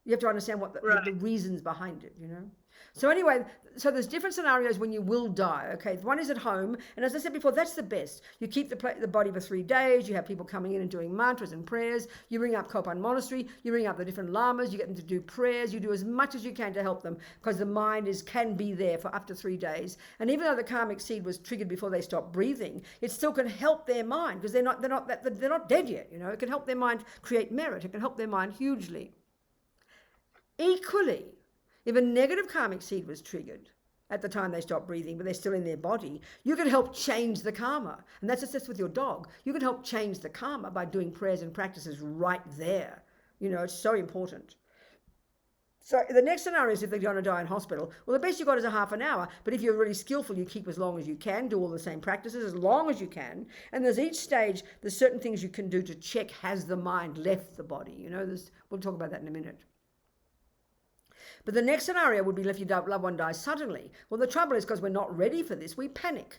You have to understand what the reasons behind it, So anyway, so there's different scenarios when you will die, okay? One is at home, and as I said before, that's the best. You keep the body for 3 days, you have people coming in and doing mantras and prayers, you ring up Kopan Monastery, you ring up the different lamas, you get them to do prayers, you do as much as you can to help them, because the mind can be there for up to 3 days. And even though the karmic seed was triggered before they stopped breathing, it still can help their mind, because they're not dead yet, It can help their mind create merit, it can help their mind hugely. Equally, if a negative karmic seed was triggered at the time they stop breathing, but they're still in their body, you can help change the karma. And that's just with your dog. You can help change the karma by doing prayers and practices right there. It's so important. So the next scenario is if they're going to die in hospital. Well, the best you got is a half an hour. But if you're really skillful, you keep as long as you can, do all the same practices as long as you can. And there's each stage, there's certain things you can do to check, has the mind left the body? We'll talk about that in a minute. But the next scenario would be if your loved one dies suddenly. Well, the trouble is because we're not ready for this, we panic.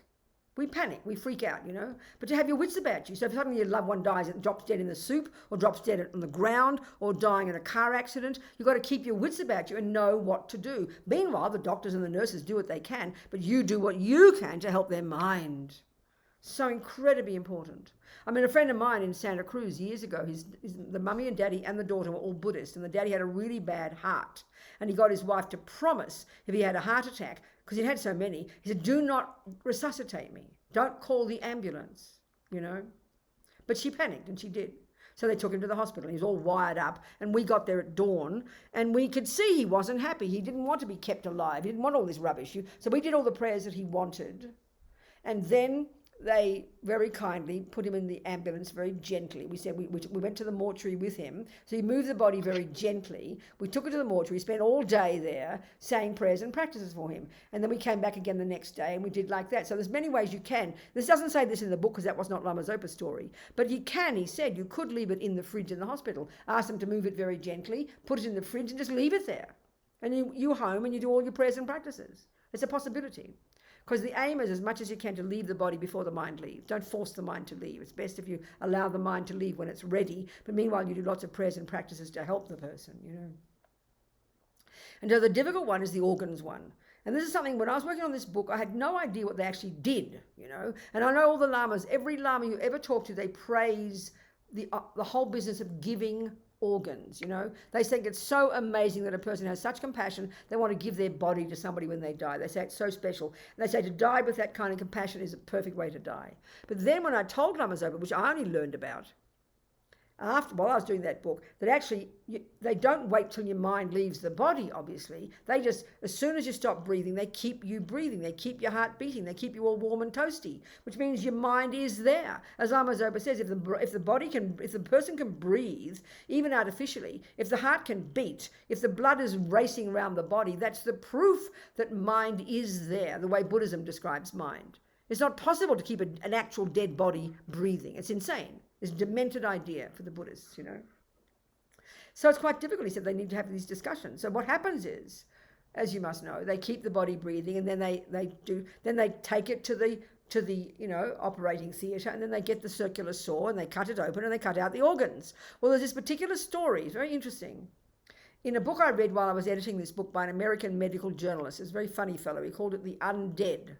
We freak out, But to have your wits about you. So if suddenly your loved one dies and drops dead in the soup, or drops dead on the ground, or dying in a car accident, you've got to keep your wits about you and know what to do. Meanwhile, the doctors and the nurses do what they can, but you do what you can to help their mind. So incredibly important. I mean, a friend of mine in Santa Cruz years ago, the mummy and daddy and the daughter were all Buddhist, and the daddy had a really bad heart. And he got his wife to promise if he had a heart attack, because he'd had so many, he said, do not resuscitate me. Don't call the ambulance, But she panicked, and she did. So they took him to the hospital. He was all wired up, and we got there at dawn, and we could see he wasn't happy. He didn't want to be kept alive. He didn't want all this rubbish. So we did all the prayers that he wanted, and then they very kindly put him in the ambulance very gently. We said we went to the mortuary with him. So he moved the body very gently. We took it to the mortuary, spent all day there saying prayers and practices for him. And then we came back again the next day and we did like that. So there's many ways you can. This doesn't say this in the book because that was not Lama Zopa's story. But he said you could leave it in the fridge in the hospital. Ask them to move it very gently, put it in the fridge and just leave it there. And you home and you do all your prayers and practices. It's a possibility. Because the aim is as much as you can to leave the body before the mind leaves. Don't force the mind to leave. It's best if you allow the mind to leave when it's ready. But meanwhile, you do lots of prayers and practices to help the person, And so the difficult one is the organs one. And this is something, when I was working on this book, I had no idea what they actually did, And I know all the lamas, every lama you ever talk to, they praise the whole business of giving organs, They think it's so amazing that a person has such compassion, they want to give their body to somebody when they die. They say it's so special. And they say to die with that kind of compassion is a perfect way to die. But then when I told Lama Zopa, which I only learned about while I was doing that book, that actually they don't wait till your mind leaves the body, obviously. They just, as soon as you stop breathing, they keep you breathing. They keep your heart beating. They keep you all warm and toasty, which means your mind is there. As Lama Zopa says, if the person can breathe, even artificially, if the heart can beat, if the blood is racing around the body, that's the proof that mind is there, the way Buddhism describes mind. It's not possible to keep an actual dead body breathing. It's insane. It's a demented idea for the Buddhists, So it's quite difficult. He said they need to have these discussions. So what happens is, as you must know, they keep the body breathing, and then they take it to the operating theatre, and then they get the circular saw and they cut it open and they cut out the organs. Well, there's this particular story. It's very interesting. In a book I read while I was editing this book by an American medical journalist, it's a very funny fellow. He called it The Undead.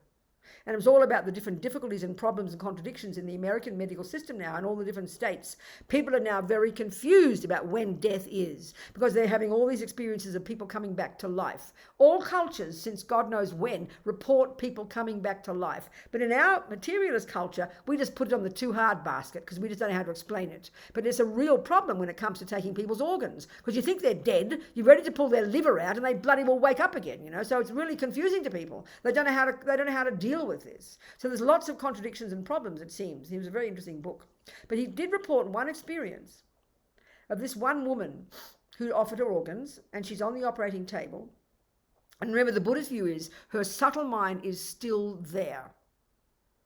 And it was all about the different difficulties and problems and contradictions in the American medical system now in all the different states. People are now very confused about when death is, because they're having all these experiences of people coming back to life. All cultures, since God knows when, report people coming back to life. But in our materialist culture, we just put it on the too hard basket because we just don't know how to explain it. But it's a real problem when it comes to taking people's organs, because you think they're dead, you're ready to pull their liver out, and they bloody well wake up again, So it's really confusing to people. They don't know how to deal deal with this. So there's lots of contradictions and problems, it seems. It was a very interesting book. But he did report one experience of this one woman who offered her organs, and she's on the operating table. And remember, the Buddhist view is her subtle mind is still there.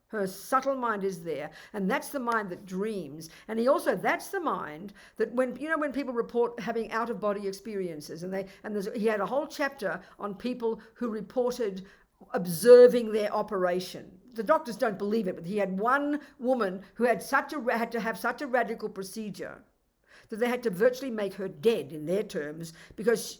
Her subtle mind is there, and that's the mind that dreams. And that's the mind that when people report having out-of-body experiences, he had a whole chapter on people who reported observing their operation. The doctors don't believe it, but he had one woman who had to have such a radical procedure that they had to virtually make her dead in their terms, because,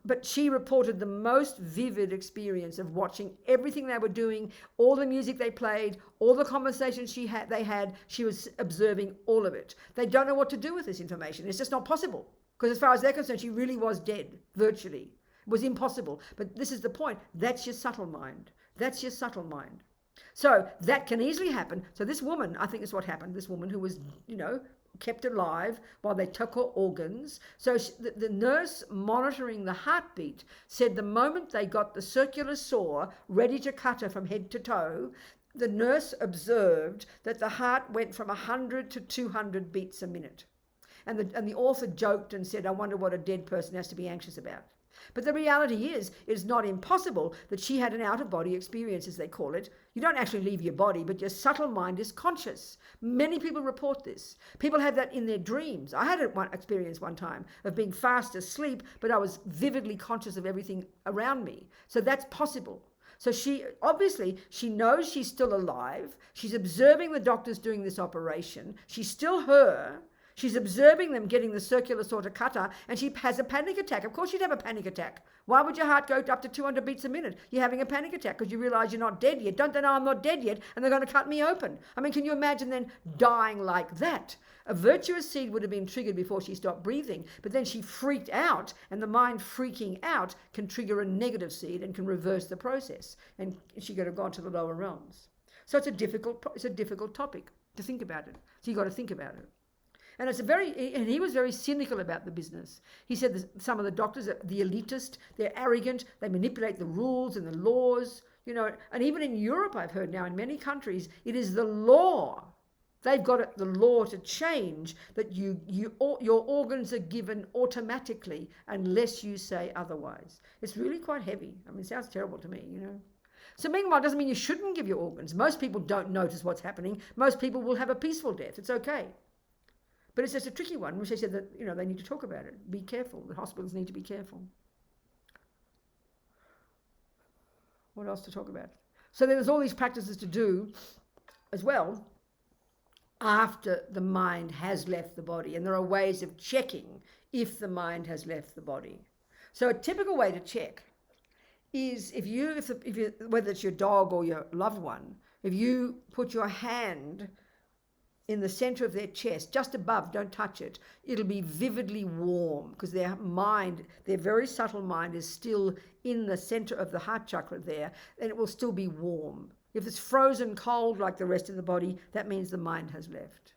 but she reported the most vivid experience of watching everything they were doing, all the music they played, all the conversations they had, she was observing all of it. They don't know what to do with this information. It's just not possible, because as far as they're concerned, she really was dead, virtually. It was impossible. But this is the point. That's your subtle mind. That's your subtle mind. So that can easily happen. So this woman, I think is what happened, this woman who was, kept alive while they took her organs. So the nurse monitoring the heartbeat said the moment they got the circular saw ready to cut her from head to toe, the nurse observed that the heart went from 100 to 200 beats a minute. And the author joked and said, I wonder what a dead person has to be anxious about. But the reality is, it's not impossible that she had an out-of-body experience, as they call it. You don't actually leave your body, but your subtle mind is conscious. Many people report this. People have that in their dreams. I had one experience one time of being fast asleep, but I was vividly conscious of everything around me. So that's possible. So she knows she's still alive. She's observing the doctors doing this operation. She's still her. She's observing them getting the circular saw to cut her, and she has a panic attack. Of course she'd have a panic attack. Why would your heart go up to 200 beats a minute? You're having a panic attack because you realize you're not dead yet. Don't they know I'm not dead yet, and they're going to cut me open? I mean, can you imagine then dying like that? A virtuous seed would have been triggered before she stopped breathing, but then she freaked out, and the mind freaking out can trigger a negative seed and can reverse the process, and she could have gone to the lower realms. So it's a difficult topic to think about it. So you got to think about it. And he was very cynical about the business. He said that some of the doctors are the elitist, they're arrogant, they manipulate the rules and the laws, and even in Europe, I've heard now in many countries, it is the law. They've got the law to change that your organs are given automatically unless you say otherwise. It's really quite heavy. I mean, it sounds terrible to me, So meanwhile, it doesn't mean you shouldn't give your organs. Most people don't notice what's happening. Most people will have a peaceful death. It's okay. But it's just a tricky one, which they said that, they need to talk about it. Be careful. The hospitals need to be careful. What else to talk about? So there's all these practices to do as well after the mind has left the body. And there are ways of checking if the mind has left the body. So a typical way to check is if whether it's your dog or your loved one, if you put your hand in the center of their chest, just above, don't touch it, it'll be vividly warm because their very subtle mind is still in the center of the heart chakra there, and it will still be warm. If it's frozen cold like the rest of the body, that means the mind has left,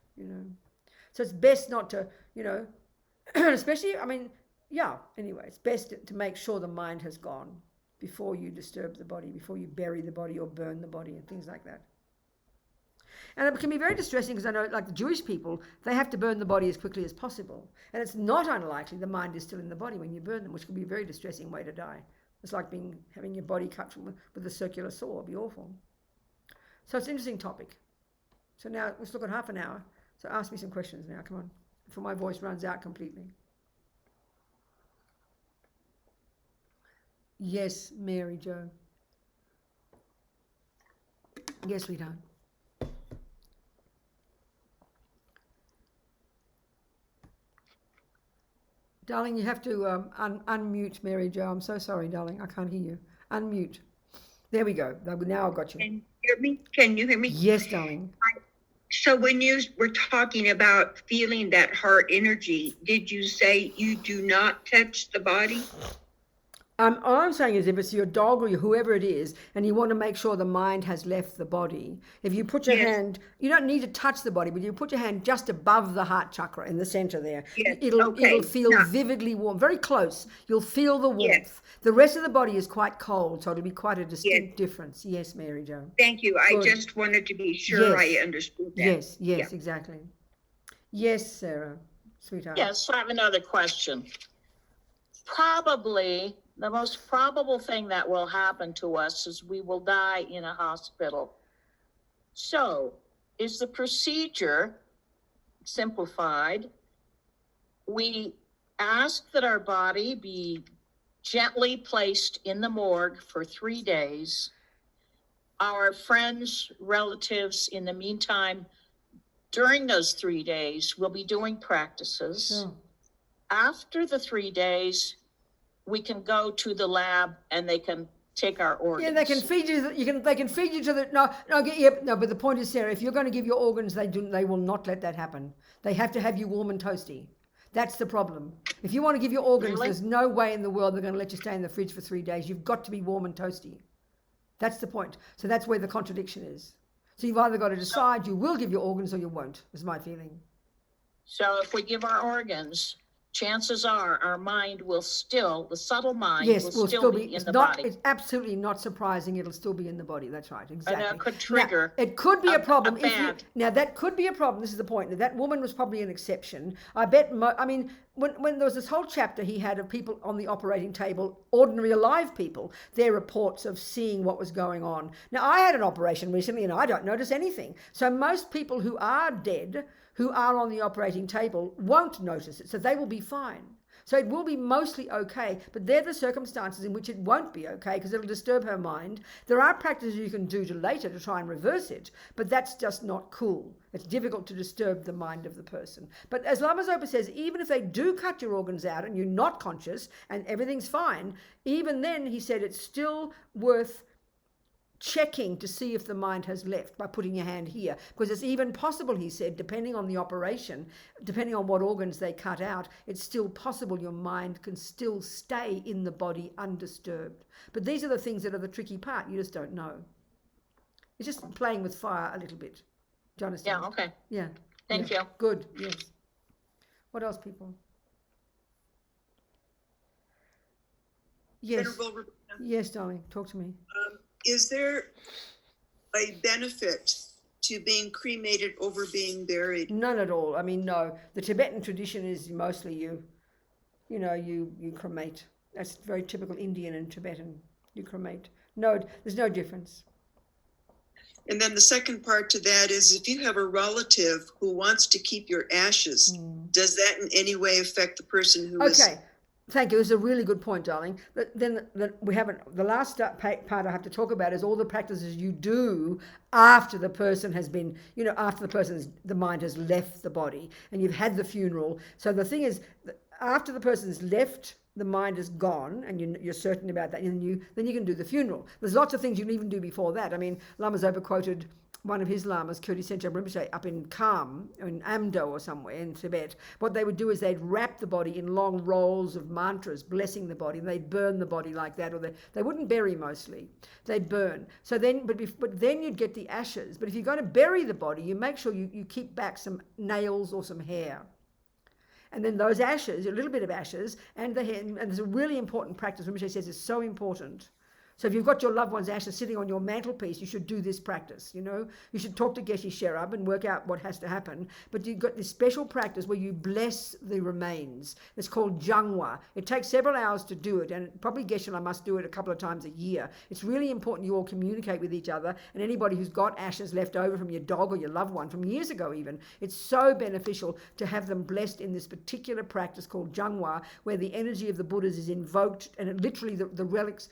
So it's best not to, especially, anyway, it's best to make sure the mind has gone before you disturb the body, before you bury the body or burn the body and things like that. And it can be very distressing because I know, like the Jewish people, they have to burn the body as quickly as possible. And it's not unlikely the mind is still in the body when you burn them, which can be a very distressing way to die. It's like having your body cut with a circular saw. It'd be awful. So it's an interesting topic. So now let's look at half an hour. So ask me some questions now. Come on, before my voice runs out completely. Yes, Mary Jo. Yes, sweetheart. Darling, you have to unmute Mary Jo. I'm so sorry, darling. I can't hear you. Unmute. There we go. Now I've got you. Can you hear me? Can you hear me? Yes, darling. So when you were talking about feeling that heart energy, did you say you do not touch the body? All I'm saying is if it's your dog or whoever it is, and you want to make sure the mind has left the body, if you put your hand, you don't need to touch the body, but you put your hand just above the heart chakra in the center there. Yes. It'll feel vividly warm, very close. You'll feel the warmth. Yes. The rest of the body is quite cold, so it'll be quite a distinct difference. Yes, Mary Jo. Thank you. Good. I just wanted to be sure I understood that. Yes, exactly. Yes, Sarah, sweetheart. Yes, I have another question. Probably the most probable thing that will happen to us is we will die in a hospital. So, is the procedure simplified? We ask that our body be gently placed in the morgue for 3 days. Our friends, relatives, in the meantime, during those 3 days, will be doing practices. Sure. After the 3 days, we can go to the lab and they can take our organs. Yeah, they can feed you. They can feed you to the no. But the point is, Sarah, if you're going to give your organs, they will not let that happen. They have to have you warm and toasty. That's the problem. If you want to give your organs, Really? there's no way in the world they're going to let you stay in the fridge for 3 days. You've got to be warm and toasty. That's the point. So that's where the contradiction is. So you've either got to decide you will give your organs or you won't, is my feeling. So if we give our organs, chances are our mind will still, the subtle mind will still be in the body. It's absolutely not surprising. It'll still be in the body. That's right. Exactly. And that could trigger. Now, it could be a problem. Now that could be a problem. This is the point. That woman was probably an exception. I bet. When there was this whole chapter he had of people on the operating table, ordinary alive people, their reports of seeing what was going on. Now, I had an operation recently and I don't notice anything. So most people who are dead, who are on the operating table, won't notice it. So they will be fine. So it will be mostly okay, but they're the circumstances in which it won't be okay because it'll disturb her mind. There are practices you can do later to try and reverse it, but that's just not cool. It's difficult to disturb the mind of the person. But as Lama Zopa says, even if they do cut your organs out and you're not conscious and everything's fine, even then, he said, it's still worth checking to see if the mind has left by putting your hand here, because it's even possible, he said, depending on the operation, depending on what organs they cut out, it's still possible your mind can still stay in the body undisturbed. But these are the things that are the tricky part. You just don't know. It's just playing with fire a little bit. Do you understand? Yeah, okay. Yeah. Thank you. Good, yes. What else, people? Yes. Venerable Robina, Yes, darling, talk to me. is there a benefit to being cremated over being buried? None at all. I mean, no. The Tibetan tradition is mostly you cremate. That's very typical Indian and Tibetan. You cremate. No, there's no difference. And then the second part to that is if you have a relative who wants to keep your ashes, does that in any way affect the person who is... Okay. Thank you. It's a really good point, darling. Then we haven't. The last part I have to talk about is all the practices you do after the person has been, after the mind has left the body and you've had the funeral. So the thing is, after the person's left, the mind is gone, and you're certain about that, and then you can do the funeral. There's lots of things you can even do before that. I mean, Lama Zopa quoted one of his lamas, Ksitigarbha Rinpoche, up in Kham, in Amdo or somewhere in Tibet. What they would do is they'd wrap the body in long rolls of mantras, blessing the body, and they'd burn the body like that, or they wouldn't bury mostly. They'd burn. So then, but then you'd get the ashes. But if you're going to bury the body, you make sure you keep back some nails or some hair. And then those ashes, a little bit of ashes, and the hair, and there's a really important practice, Rinpoche says is so important. So if you've got your loved one's ashes sitting on your mantelpiece, you should do this practice, You should talk to Geshe Sherab and work out what has to happen. But you've got this special practice where you bless the remains. It's called Jangwa. It takes several hours to do it, and probably Geshe-la must do it a couple of times a year. It's really important you all communicate with each other, and anybody who's got ashes left over from your dog or your loved one from years ago even, it's so beneficial to have them blessed in this particular practice called Jangwa, where the energy of the Buddhas is invoked, and it literally the relics,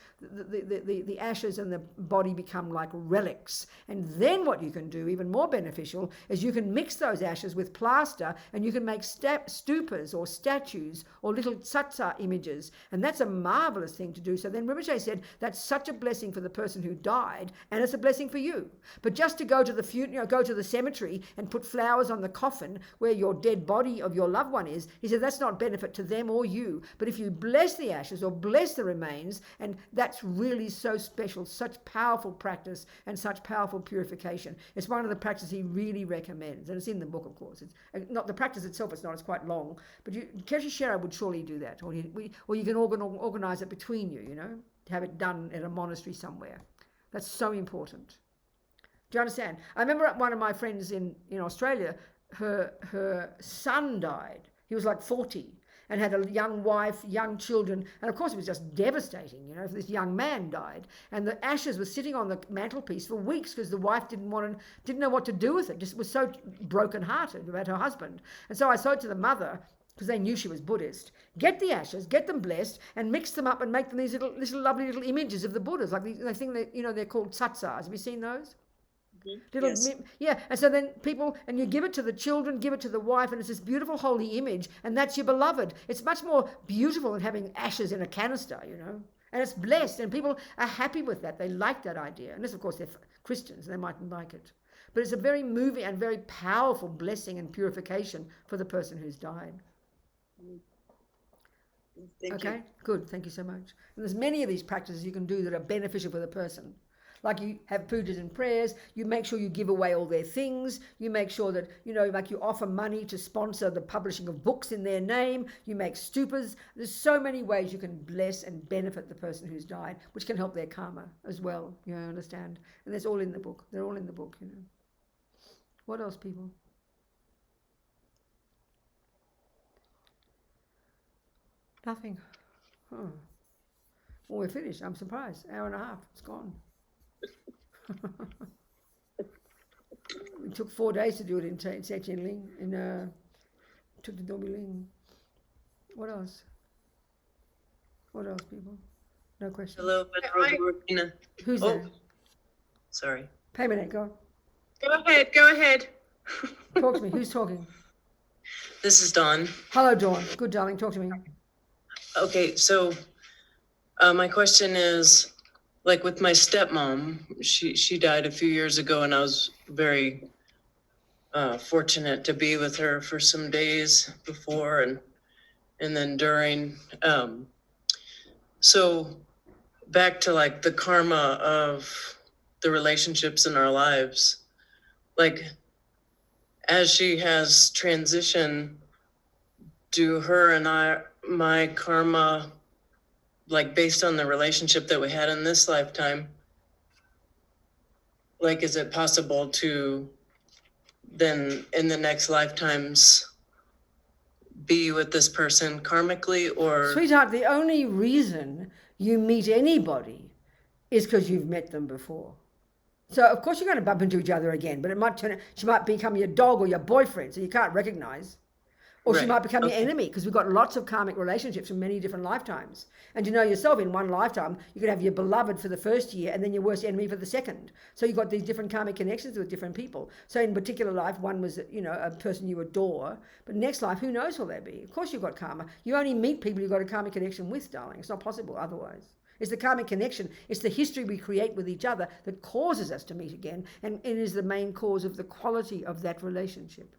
the ashes and the body become like relics. And then what you can do, even more beneficial, is you can mix those ashes with plaster, and you can make stupas or statues or little tsatsa images. And that's a marvelous thing to do. So then Rinpoche said that's such a blessing for the person who died, and it's a blessing for you. But just to go to the go to the cemetery and put flowers on the coffin where your dead body of your loved one is, he said that's not benefit to them or you. But if you bless the ashes or bless the remains, and that's really so special, such powerful practice and such powerful purification. It's one of the practices he really recommends, and it's in the book, of course. It's not the practice itself, it's not, it's quite long, but Keshe Shera would surely do that, or you can organize it between you, to have it done at a monastery somewhere. That's so important. Do you understand? I remember one of my friends in Australia, her son died. He was like 40 and had a young wife, young children. And of course it was just devastating, if this young man died. And the ashes were sitting on the mantelpiece for weeks because the wife didn't know what to do with it. Just was so brokenhearted about her husband. And so I said to the mother, because they knew she was Buddhist, get the ashes, get them blessed, and mix them up and make them these little lovely little images of the Buddhas. Like I think that, they're called tsatsas. Have you seen those? Yes. And so then and you give it to the children, give it to the wife, and it's this beautiful holy image, and that's your beloved. It's much more beautiful than having ashes in a canister, and it's blessed, and people are happy with that. They like that idea, unless of course they're Christians, they mightn't like it. But it's a very moving and very powerful blessing and purification for the person who's died. Thank you. Good, thank you so much. And there's many of these practices you can do that are beneficial for the person. Like you have pujas and prayers, you make sure you give away all their things, you make sure that, like you offer money to sponsor the publishing of books in their name, you make stupas. There's so many ways you can bless and benefit the person who's died, which can help their karma as well, understand? And that's all in the book. They're all in the book, What else, people? Nothing. Well, we're finished. I'm surprised. Hour and a half. It's gone. It took 4 days to do it in Sechen Ling, took the Dobi Ling. What else? What else, people? No questions. Hello, Venerable Robina. Who's that? Sorry. Payment, go. Go ahead. Talk to me. Who's talking? This is Dawn. Hello, Dawn. Good, darling. Talk to me. Okay, so my question is, like with my stepmom, she died a few years ago, and I was very fortunate to be with her for some days before and then during. So back to like the karma of the relationships in our lives, like as she has transitioned, do her and my karma, like based on the relationship that we had in this lifetime, like is it possible to then in the next lifetimes be with this person karmically? Or Sweetheart, the only reason you meet anybody is because you've met them before. So of course you're going to bump into each other again, but she might become your dog or your boyfriend, so you can't recognize. Or she might become your enemy, because we've got lots of karmic relationships from many different lifetimes. And you know yourself, in one lifetime, you could have your beloved for the first year and then your worst enemy for the second. So you've got these different karmic connections with different people. So in particular life, one was, a person you adore. But next life, who knows who they'll be? Of course you've got karma. You only meet people you've got a karmic connection with, darling. It's not possible otherwise. It's the karmic connection. It's the history we create with each other that causes us to meet again. And it is the main cause of the quality of that relationship.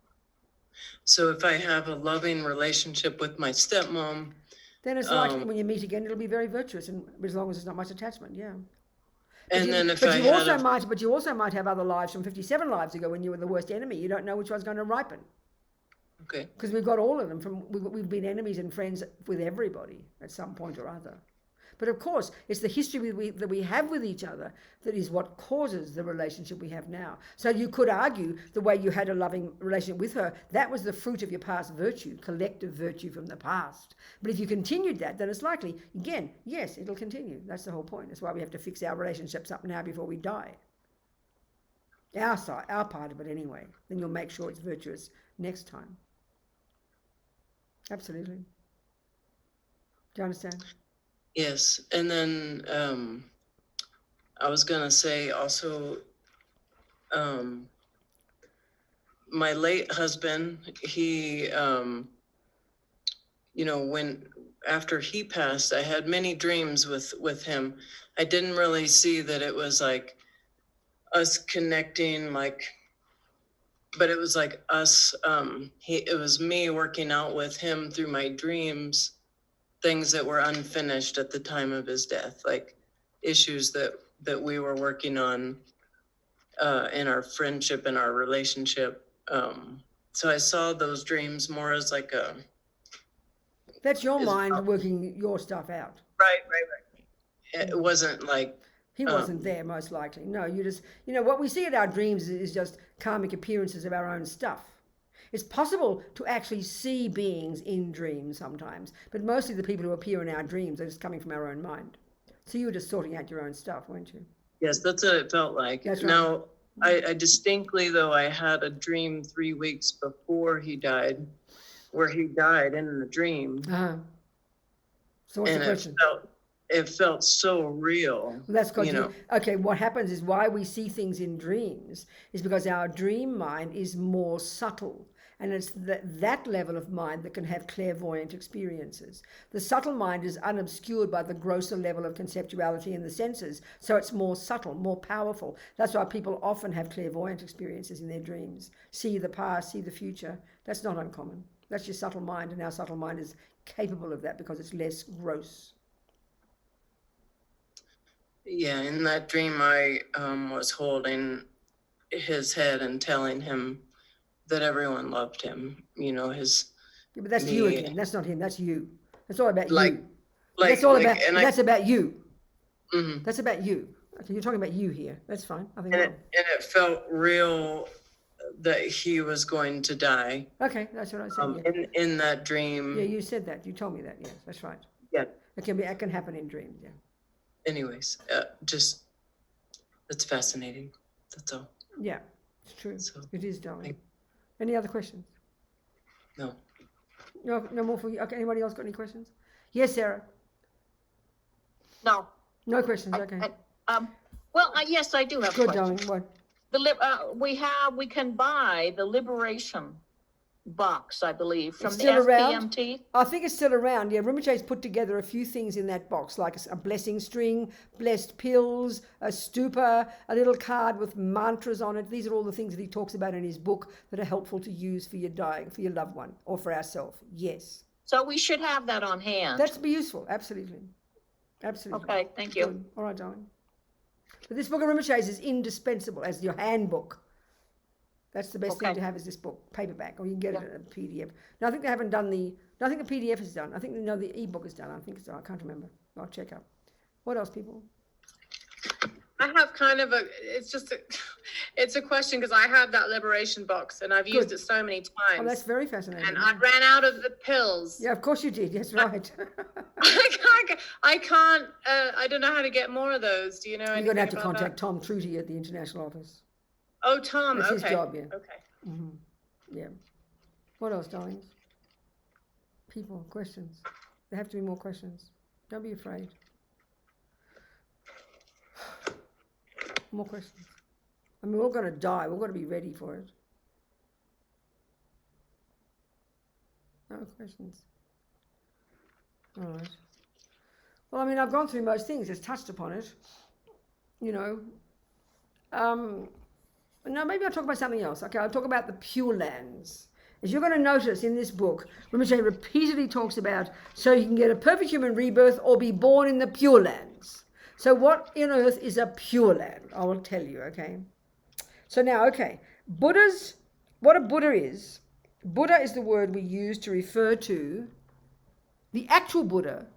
so if I have a loving relationship with my stepmom, then it's likely when you meet again, it'll be very virtuous, and as long as there's not much attachment, yeah. and then if I had But you also might have other lives from 57 lives ago when you were the worst enemy. You don't know which one's going to ripen. okay, Because we've got all of them. We've been enemies and friends with everybody at some point or other. But of course, it's the history that we have with each other that is what causes the relationship we have now. So you could argue the way you had a loving relationship with her, that was the fruit of your past virtue, collective virtue from the past. But if you continued that, then it's likely, again, yes, it'll continue. That's the whole point. That's why we have to fix our relationships up now before we die. Our part of it anyway. Then you'll make sure it's virtuous next time. Absolutely. Do you understand? yes, and then I was going to say also, my late husband, he, after he passed, I had many dreams with him. I didn't really see that it was like us connecting, but it was like us, it was me working out with him through my dreams, things that were unfinished at the time of his death, like issues that we were working on in our friendship and our relationship. So I saw those dreams more as like that's your mind working your stuff out. Right. It wasn't like he wasn't there, most likely. No, you just, what we see in our dreams is just karmic appearances of our own stuff. It's possible to actually see beings in dreams sometimes, but mostly the people who appear in our dreams are just coming from our own mind. So you were just sorting out your own stuff, weren't you? Yes, that's what it felt like. That's right. Now, I distinctly, though, I had a dream 3 weeks before he died, where he died in the dream. Uh-huh. So what's the question? It felt so real. Well, that's because okay, what happens is why we see things in dreams is because our dream mind is more subtle. And it's that level of mind that can have clairvoyant experiences. The subtle mind is unobscured by the grosser level of conceptuality in the senses, so it's more subtle, more powerful. That's why people often have clairvoyant experiences in their dreams. See the past, see the future. That's not uncommon. That's your subtle mind, and our subtle mind is capable of that because it's less gross. Yeah, in that dream I was holding his head and telling him that everyone loved him, his. Yeah, but that's you again. That's not him. That's you. That's all about you. That's all about. That's about you. Mm-hmm. That's about you. Okay, you're talking about you here. That's fine. And it felt real that he was going to die. Okay, that's what I said. In that dream. Yeah, you said that. You told me that. Yes, that's right. Yeah. It can happen in dreams. Yeah. Anyways, it's fascinating. That's all. Yeah, it's true. So, it is, darling. Any other questions? No. No more for you. Okay, anybody else got any questions? Yes, Sarah. No. No questions. Okay. Yes, I do have Good, questions. darling. What? We can buy the Liberation box, I believe, from the SBMT. I think it's still around. Yeah, Rinpoche's put together a few things in that box, like a blessing string, blessed pills, a stupa, a little card with mantras on it. These are all the things that he talks about in his book that are helpful to use for your loved one, or for ourselves. Yes. So we should have that on hand. That's be useful. Absolutely. Absolutely. Okay, thank you. Good. All right, darling. But this book of Rinpoche's is indispensable as your handbook. That's the best thing to have is this book, paperback, or you can get it in a PDF. No, I think they haven't done I think the PDF is done. I think the ebook is done. I think it's done. I can't remember. I'll check up. What else, people? I have kind of it's a question because I have that Liberation box and I've used it so many times. Oh, that's very fascinating. And I ran out of the pills. Yeah, of course you did. Yes, right. I can't, I don't know how to get more of those. Do you know anything? You're going to have to about contact that? Tom Truty at the International Office. Oh, Tom. That's okay. his job, yeah. Okay. Mm-hmm. Yeah. What else, darlings? People, questions. There have to be more questions. Don't be afraid. More questions. I mean, we're all going to die. We're going to be ready for it. No questions. All right. Well, I mean, I've gone through most things. It's touched upon it. No, maybe I'll talk about something else. Okay, I'll talk about the Pure Lands. As you're going to notice in this book, Rinpoche repeatedly talks about so you can get a perfect human rebirth or be born in the Pure Lands. So what in earth is a Pure Land? I will tell you, okay? So now, okay, what a Buddha is the word we use to refer to the actual Buddha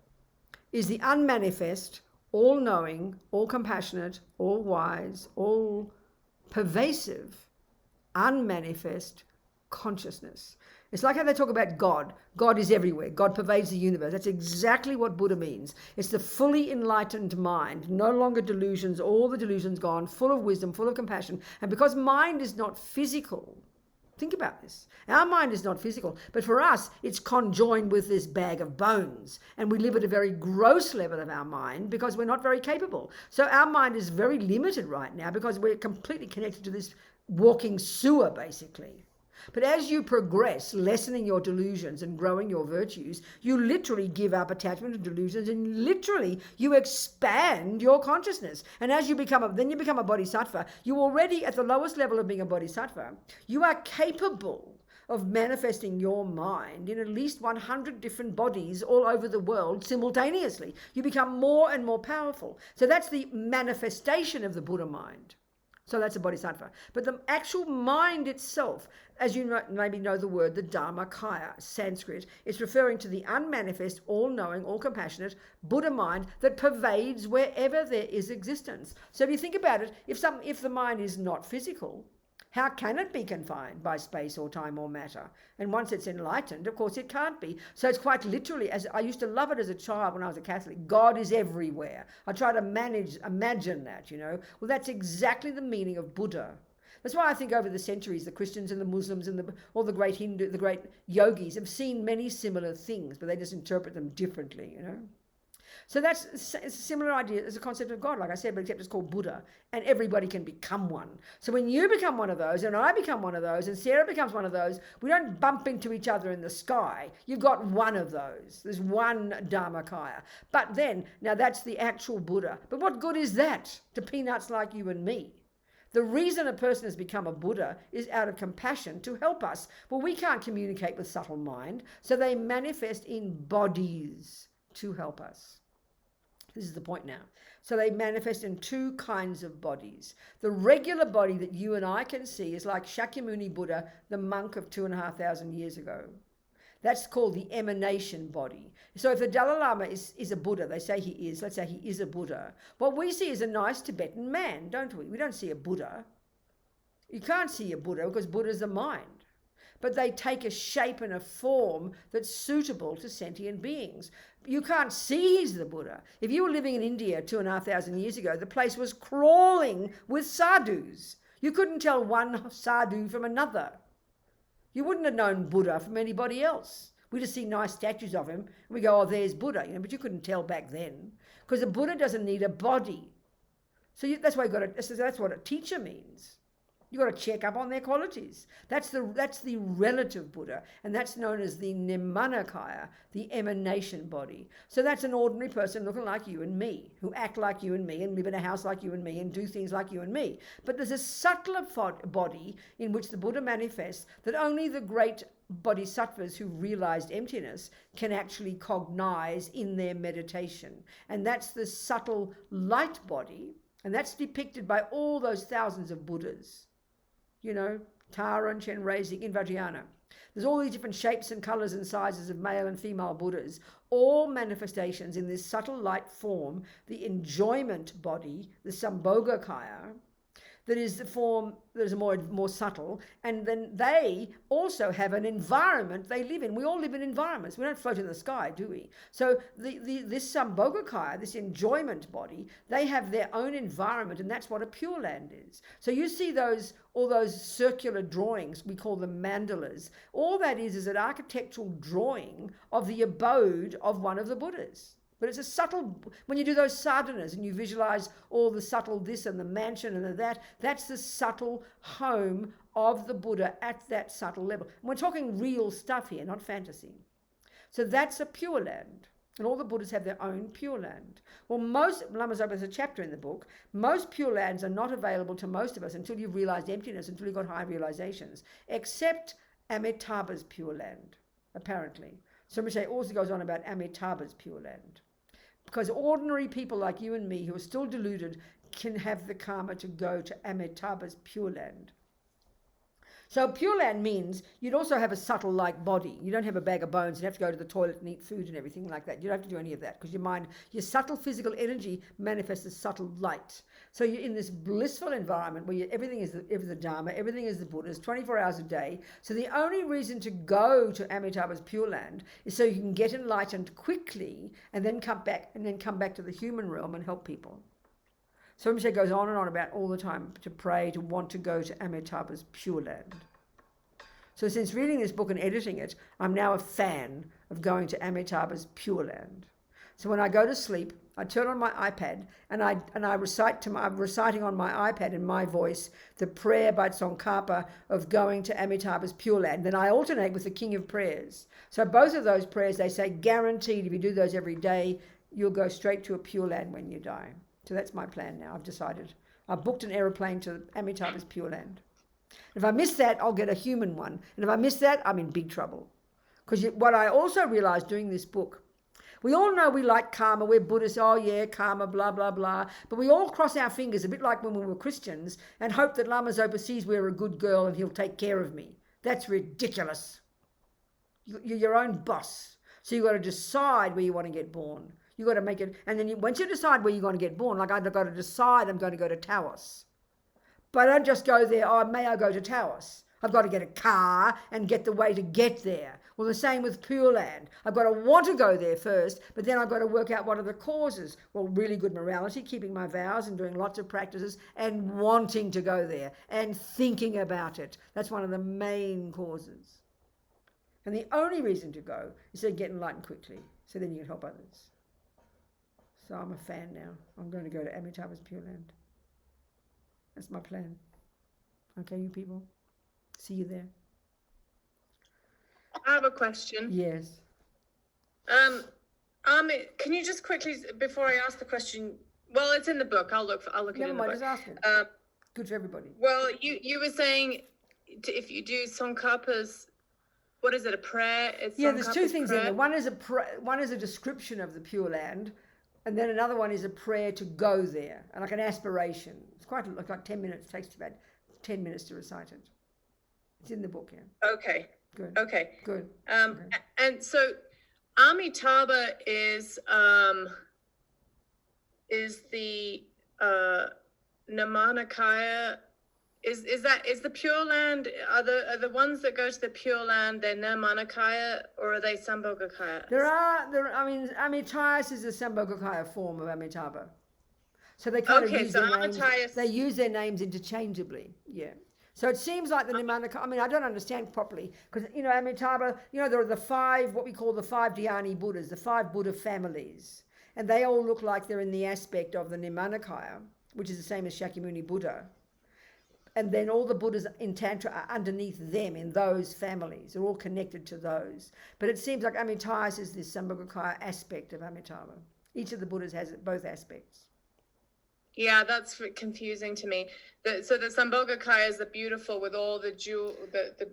is the unmanifest, all-knowing, all-compassionate, all-wise, all-pervasive, unmanifest consciousness. It's like how they talk about God. God is everywhere. God pervades the universe. That's exactly what Buddha means. It's the fully enlightened mind, no longer delusions, all the delusions gone, full of wisdom, full of compassion. And because mind is not physical, Think about this. Our mind is not physical, but for us, it's conjoined with this bag of bones. And we live at a very gross level of our mind because we're not very capable. So our mind is very limited right now because we're completely connected to this walking sewer, basically. But as you progress, lessening your delusions and growing your virtues, you literally give up attachment to delusions, and literally you expand your consciousness. And as you become then you become a bodhisattva. You already at the lowest level of being a bodhisattva, you are capable of manifesting your mind in at least 100 different bodies all over the world simultaneously. You become more and more powerful. So that's the manifestation of the Buddha mind. So that's a bodhisattva. But the actual mind itself, as you maybe know the word, the Dharmakaya, Sanskrit, it's referring to the unmanifest, all-knowing, all-compassionate Buddha mind that pervades wherever there is existence. So if you think about it, if the mind is not physical, how can it be confined by space or time or matter? And once it's enlightened, of course, it can't be. So it's quite literally, as I used to love it as a child when I was a Catholic, God is everywhere. I try to imagine that, Well, that's exactly the meaning of Buddha. That's why I think over the centuries, the Christians and the Muslims and all the great the great yogis have seen many similar things, but they just interpret them differently, So it's a similar idea as a concept of God, like I said, but except it's called Buddha, and everybody can become one. So when you become one of those, and I become one of those, and Sarah becomes one of those, we don't bump into each other in the sky. You've got one of those. There's one Dharmakaya. But then, now that's the actual Buddha. But what good is that to peanuts like you and me? The reason a person has become a Buddha is out of compassion to help us. Well, we can't communicate with subtle mind, so they manifest in bodies to help us. This is the point now. So they manifest in two kinds of bodies. The regular body that you and I can see is like Shakyamuni Buddha, the monk of 2,500 years ago. That's called the emanation body. So if the Dalai Lama is a Buddha, they say he is, let's say he is a Buddha, what we see is a nice Tibetan man, don't we? We don't see a Buddha. You can't see a Buddha because Buddha's the mind. But they take a shape and a form that's suitable to sentient beings. You can't see he's the Buddha. If you were living in India 2,500 years ago, the place was crawling with sadhus. You couldn't tell one sadhu from another. You wouldn't have known Buddha from anybody else. We just see nice statues of him, and we go, oh, there's Buddha, but you couldn't tell back then, because a Buddha doesn't need a body. So that's why that's what a teacher means. You've got to check up on their qualities. That's the relative Buddha, and that's known as the Nirmanakaya, the emanation body. So that's an ordinary person looking like you and me, who act like you and me, and live in a house like you and me, and do things like you and me. But there's a subtler body in which the Buddha manifests that only the great bodhisattvas who realized emptiness can actually cognize in their meditation. And that's the subtle light body, and that's depicted by all those thousands of Buddhas. Tara, Chenrezig, in Vajrayana. There's all these different shapes and colors and sizes of male and female Buddhas, all manifestations in this subtle light form, the enjoyment body, the Sambhogakaya, that is the form that is more subtle, and then they also have an environment they live in. We all live in environments. We don't float in the sky, do we? So this Sambhogakaya, this enjoyment body, they have their own environment, and that's what a Pure Land is. So you see all those circular drawings, we call them mandalas. All that is an architectural drawing of the abode of one of the Buddhas. But it's a subtle, when you do those sadhanas and you visualize all the subtle this and the mansion and that, that's the subtle home of the Buddha at that subtle level. And we're talking real stuff here, not fantasy. So that's a Pure Land. And all the Buddhas have their own Pure Land. Well, Lama Zopa has a chapter in the book, most Pure Lands are not available to most of us until you've realized emptiness, until you've got high realizations, except Amitabha's Pure Land, apparently. So Rinpoche also goes on about Amitabha's Pure Land. Because ordinary people like you and me who are still deluded can have the karma to go to Amitabha's Pure Land. So Pure Land means you'd also have a subtle like body. You don't have a bag of bones and have to go to the toilet and eat food and everything like that. You don't have to do any of that because your mind, your subtle physical energy manifests as subtle light. So you're in this blissful environment where everything is the Dharma, everything is the Buddhas, 24 hours a day. So the only reason to go to Amitabha's Pure Land is so you can get enlightened quickly and then come back to the human realm and help people. So Rinpoche goes on and on about all the time to pray, to want to go to Amitabha's Pure Land. So since reading this book and editing it, I'm now a fan of going to Amitabha's Pure Land. So when I go to sleep, I turn on my iPad and I recite I'm reciting on my iPad in my voice the prayer by Tsongkhapa of going to Amitabha's Pure Land. Then I alternate with the King of Prayers. So both of those prayers, they say guaranteed if you do those every day, you'll go straight to a Pure Land when you die. So that's my plan now. I've decided. I've booked an aeroplane to Amitabha's Pure Land. If I miss that, I'll get a human one. And if I miss that, I'm in big trouble. Because what I also realized doing this book, we all know we like karma, we're Buddhists, oh yeah, karma, blah, blah, blah. But we all cross our fingers, a bit like when we were Christians, and hope that Lama Zopa sees we're a good girl and he'll take care of me. That's ridiculous. You're your own boss. So you've got to decide where you want to get born. You've got to make it, and then once you decide where you're going to get born, like I've got to decide I'm going to go to Taos. But I don't just go there, oh, may I go to Taos? I've got to get a car and get the way to get there. Well, the same with Pure Land. I've got to want to go there first, but then I've got to work out what are the causes. Well, really good morality, keeping my vows and doing lots of practices and wanting to go there and thinking about it. That's one of the main causes. And the only reason to go is to get enlightened quickly, so then you can help others. So I'm a fan now. I'm going to go to Amitabha's Pure Land. That's my plan. Okay, you people? See you there. I have a question. Yes. Can you just quickly, before I ask the question, well, it's in the book. I'll look it in the book. Never mind, just ask it. Good for everybody. Well, you were saying if you do Tsongkhapa's, what is it, a prayer? It's there's two Tsongkhapa's things prayer. in there. One is a description of the Pure Land, and then another one is a prayer to go there, and like an aspiration. It's quite like 10 minutes. It takes about 10 minutes to recite it. It's in the book, yeah. Okay. Good. Okay. Good. Okay. And so Amitabha is the Nirmanakaya. Is the Pure Land, are the ones that go to the Pure Land, they're Nirmanakaya, or are they Sambhogakaya? Amitabha is a Sambhogakaya form of Amitabha. So they kind of use their names. They use their names interchangeably. Yeah. So it seems like the Nirmanakaya, I don't understand properly, because, Amitabha, there are the five, what we call the five Dhyani Buddhas, the five Buddha families, and they all look like they're in the aspect of the Nirmanakaya, which is the same as Shakyamuni Buddha. And then all the Buddhas in Tantra are underneath them in those families. They're all connected to those. But it seems like Amitabha is this Sambhogakaya aspect of Amitabha. Each of the Buddhas has both aspects. Yeah, that's confusing to me. So the Sambhogakaya is the beautiful with all the jewel.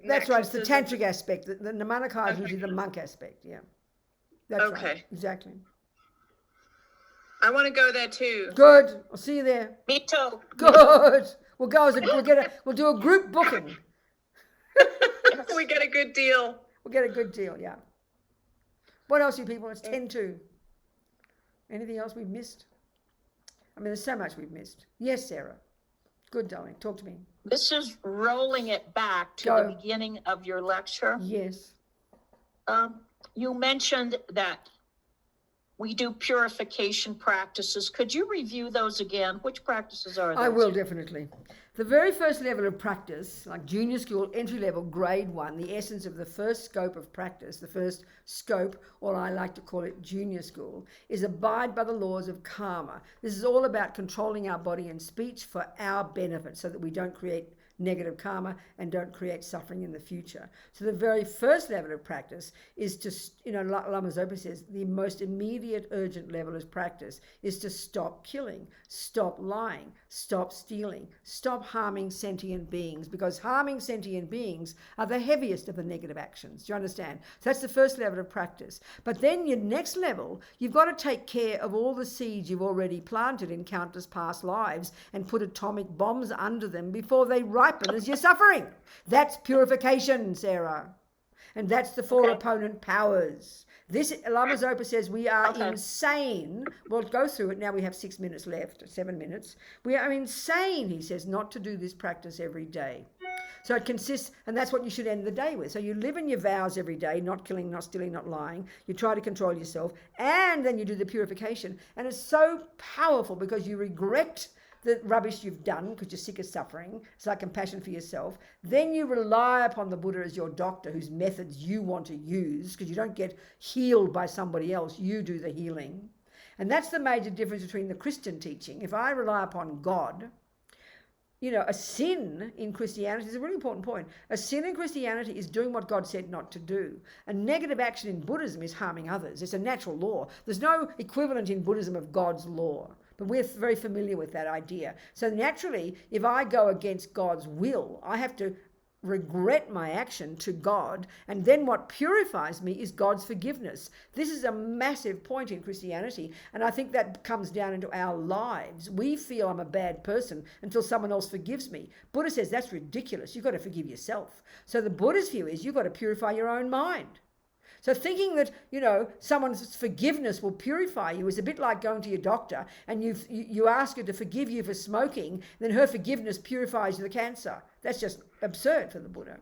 That's right. It's the tantric aspect. The Nirmanakaya is usually the monk aspect. Yeah. That's right. Exactly. I want to go there too. Good. I'll see you there. Me too. Good. We'll go we'll do a group booking. We get a good deal. We'll get a good deal. Yeah. What else, you people? It's 10:02. Anything else we've missed? There's so much we've missed. Yes, Sarah. Good, darling. Talk to me. This is rolling it back to the beginning of your lecture. Yes. You mentioned that we do purification practices. Could you review those again? Which practices are those? I will, definitely. The very first level of practice, like junior school, entry level, grade 1, the essence of the first scope of practice, the first scope, or I like to call it junior school, is abide by the laws of karma. This is all about controlling our body and speech for our benefit so that we don't create negative karma and don't create suffering in the future. So the very first level of practice is to, Lama Zopa says, the most immediate urgent level of practice is to stop killing, stop lying, stop stealing, stop harming sentient beings, because harming sentient beings are the heaviest of the negative actions. Do you understand? So that's the first level of practice. But then your next level, you've got to take care of all the seeds you've already planted in countless past lives and put atomic bombs under them before they ripen as your suffering. That's purification, Sarah. And that's the four opponent powers. This, Lama Zopa says, we are insane. We'll go through it. Now we have 6 minutes left, 7 minutes. We are insane, he says, not to do this practice every day. So it consists, and that's what you should end the day with. So you live in your vows every day, not killing, not stealing, not lying. You try to control yourself, and then you do the purification. And it's so powerful because you regret the rubbish you've done because you're sick of suffering. It's like compassion for yourself. Then you rely upon the Buddha as your doctor, whose methods you want to use, because you don't get healed by somebody else. You do the healing. And that's the major difference between the Christian teaching. If I rely upon God, a sin in Christianity is a really important point. A sin in Christianity is doing what God said not to do. A negative action in Buddhism is harming others. It's a natural law. There's no equivalent in Buddhism of God's law, but we're very familiar with that idea. So naturally, if I go against God's will, I have to regret my action to God, and then what purifies me is God's forgiveness. This is a massive point in Christianity, and I think that comes down into our lives. We feel I'm a bad person until someone else forgives me. Buddha says that's ridiculous. You've got to forgive yourself. So the Buddhist view is you've got to purify your own mind. So thinking that, someone's forgiveness will purify you is a bit like going to your doctor and you ask her to forgive you for smoking, then her forgiveness purifies the cancer. That's just absurd for the Buddha.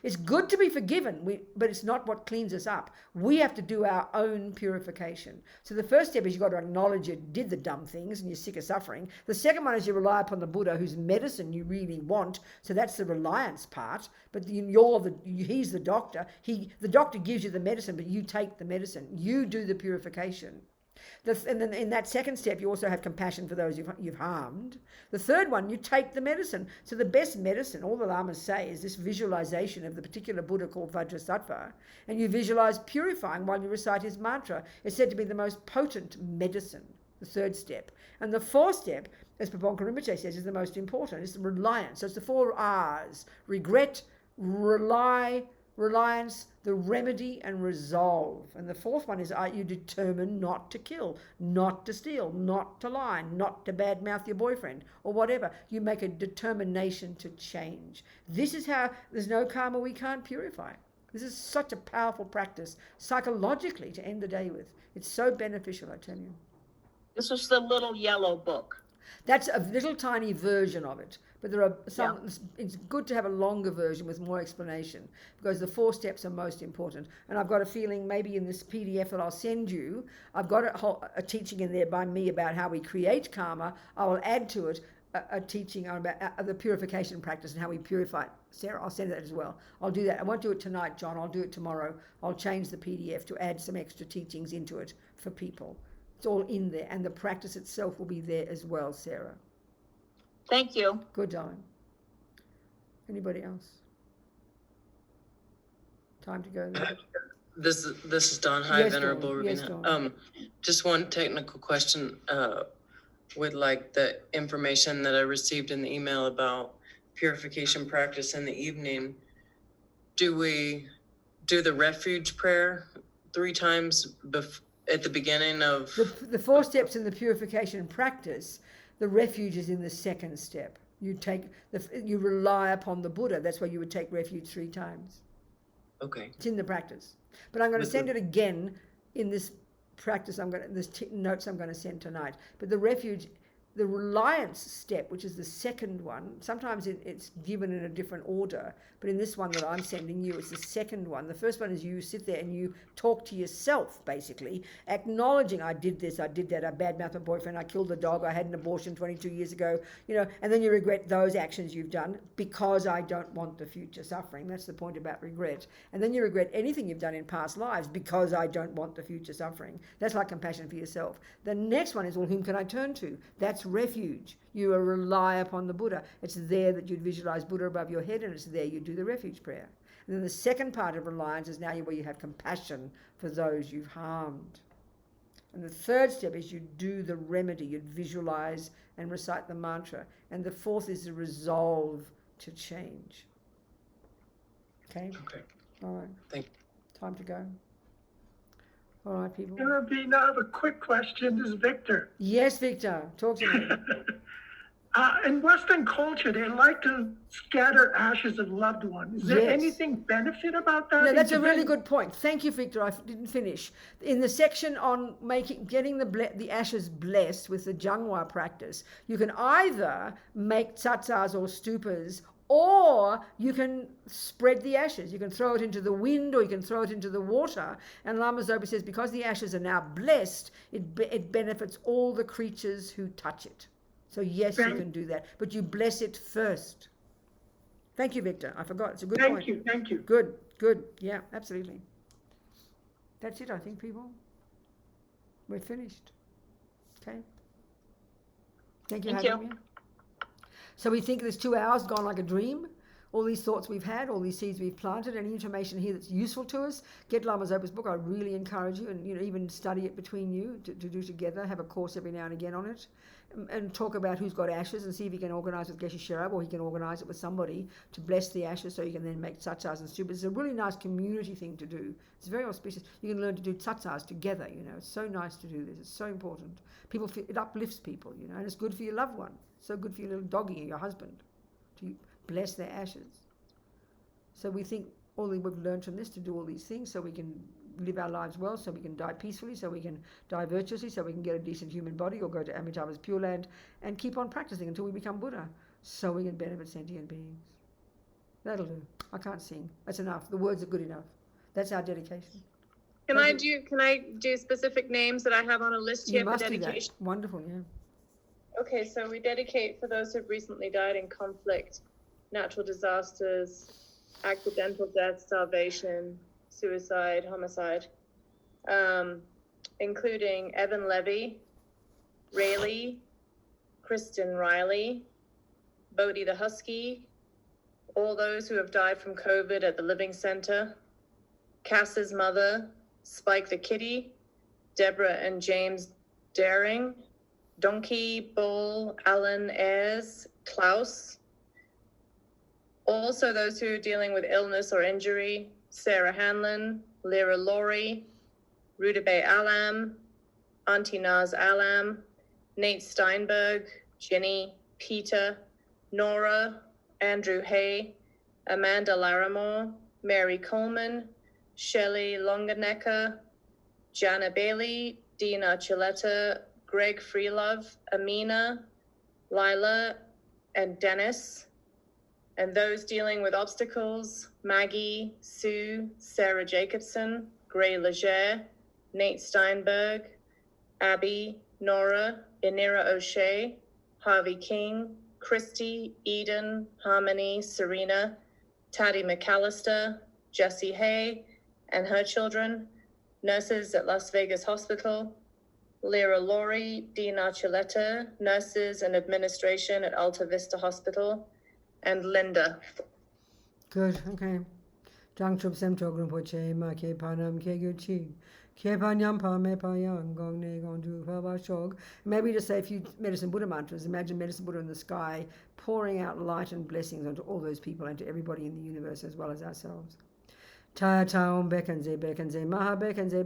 It's good to be forgiven, but it's not what cleans us up. We have to do our own purification. So the first step is you've got to acknowledge you did the dumb things and you're sick of suffering. The second one is you rely upon the Buddha, whose medicine you really want. So that's the reliance part. But he's the doctor. The doctor gives you the medicine, but you take the medicine. You do the purification. And then in that second step, you also have compassion for those you've harmed. The third one, you take the medicine. So the best medicine, all the lamas say, is this visualization of the particular Buddha called Vajrasattva. And you visualize purifying while you recite his mantra. It's said to be the most potent medicine, the third step. And the fourth step, as Paponka Rinpoche says, is the most important. It's the reliance. So it's the 4 R's: regret, rely, reliance, the remedy, and resolve. And the fourth one is, are you determined not to kill, not to steal, not to lie, not to badmouth your boyfriend or whatever. You make a determination to change. This is how there's no karma we can't purify. This is such a powerful practice psychologically to end the day with. It's so beneficial, I tell you. This is the little yellow book. That's a little tiny version of it. But there are some, It's good to have a longer version with more explanation, because the 4 steps are most important. And I've got a feeling maybe in this PDF that I'll send you, I've got a teaching in there by me about how we create karma. I will add to it a teaching about the purification practice and how we purify it. Sarah, I'll send that as well. I'll do that. I won't do it tonight, John. I'll do it tomorrow. I'll change the PDF to add some extra teachings into it for people. It's all in there, and the practice itself will be there as well, Sarah. Thank you. Good, darling. Anybody else? Time to go there. This is Dawn. Hi, Yes, Venerable Dawn. Yes, Robina. Dawn. Just one technical question. With like the information that I received in the email about purification practice in the evening, do we do the refuge prayer 3 times at the beginning of The 4 steps in the purification practice? The refuge is in the second step. You rely upon the Buddha. That's why you would take refuge 3 times. Okay. It's in the practice. But I'm going to send it again in this practice. Notes I'm going to send tonight. But the refuge, the reliance step, which is the second one, sometimes it's given in a different order. But in this one that I'm sending you, it's the second one. The first one is you sit there and you talk to yourself, basically, acknowledging, I did this, I did that, I badmouthed my boyfriend, I killed a dog, I had an abortion 22 years ago, and then you regret those actions you've done because I don't want the future suffering. That's the point about regret. And then you regret anything you've done in past lives because I don't want the future suffering. That's like compassion for yourself. The next one is, well, whom can I turn to? That's refuge. You rely upon the Buddha. It's there that you'd visualize Buddha above your head, and it's there you do the refuge prayer. And then the second part of reliance is now where you have compassion for those you've harmed. And the third step is you do the remedy. You'd visualize and recite the mantra. And the fourth is the resolve to change. Okay? Okay. All right. Thank you. Time to go. All right, people. Robina, I have a quick question. This is Victor. Yes, Victor. Talk to me. In Western culture, they like to scatter ashes of loved ones. Is there Yes. anything benefit about that? No, in that's a Tibet? really good point. Thank you, Victor. I didn't finish. In the section on getting the ashes blessed with the Jangwa practice, you can either make tsatsas or stupas, or you can spread the ashes. You can throw it into the wind, or you can throw it into the water. And Lama Zopa says because the ashes are now blessed, it benefits all the creatures who touch it. So yes, you can do that, but you bless it first. Thank you, Victor. I forgot. It's a good point. Thank you. Good, good. Yeah, absolutely. That's it, I think, people. We're finished. Okay. Thank you for having me. So we think this 2 hours gone like a dream. All these thoughts we've had, all these seeds we've planted, any information here that's useful to us, get Lama Zopa's book. I really encourage you, and even study it between you to do together. Have a course every now and again on it, and talk about who's got ashes, and see if you can organise with Geshe Sherab, or he can organise it with somebody to bless the ashes, so you can then make tsatsars and stupas. It's a really nice community thing to do. It's very auspicious. You can learn to do tsatsars together. It's so nice to do this. It's so important. People feel, it uplifts people. And it's good for your loved one. So good for your little doggy or your husband to bless their ashes. So we think all that we've learned from this to do all these things, so we can live our lives well, so we can die peacefully, so we can die virtuously, so we can get a decent human body or go to Amitabha's Pure Land and keep on practicing until we become Buddha, so we can benefit sentient beings. That'll do. I can't sing. That's enough. The words are good enough. That's our dedication. Can I do specific names that I have on a list here for dedication? Do that. Wonderful, yeah. Okay, so we dedicate for those who've recently died in conflict, natural disasters, accidental death, starvation, suicide, homicide, including Evan Levy, Rayleigh, Kristen Riley, Bodie the Husky, all those who have died from COVID at the Living Center, Cass's mother, Spike the Kitty, Deborah and James Daring, Donkey, Bull, Alan Ayres, Klaus. Also those who are dealing with illness or injury, Sarah Hanlon, Lyra Laurie, Rudabeh Alam, Auntie Naz Alam, Nate Steinberg, Jenny, Peter, Nora, Andrew Hay, Amanda Larimore, Mary Coleman, Shelley Longanecker, Jana Bailey, Dina Chiletta, Greg Freelove, Amina, Lila, and Dennis. And those dealing with obstacles, Maggie, Sue, Sarah Jacobson, Gray Leger, Nate Steinberg, Abby, Nora, Inira O'Shea, Harvey King, Christy, Eden, Harmony, Serena, Taddy McAllister, Jessie Hay, and her children, nurses at Las Vegas Hospital, Lyra Laurie, Dina Chiletta, nurses and administration at Alta Vista Hospital, and Linda. Good, okay. Jang Chup Sem Togrum Poche, Ma Ke Panam Ke Guchi, Ke Panyam Pa Me Pa Yang, Gong Ne Gong Du Pa Ba Shog. Maybe just say a few Medicine Buddha mantras. Imagine Medicine Buddha in the sky, pouring out light and blessings onto all those people and to everybody in the universe as well as ourselves. Taya Taum Bekanze, Maha Bekanze,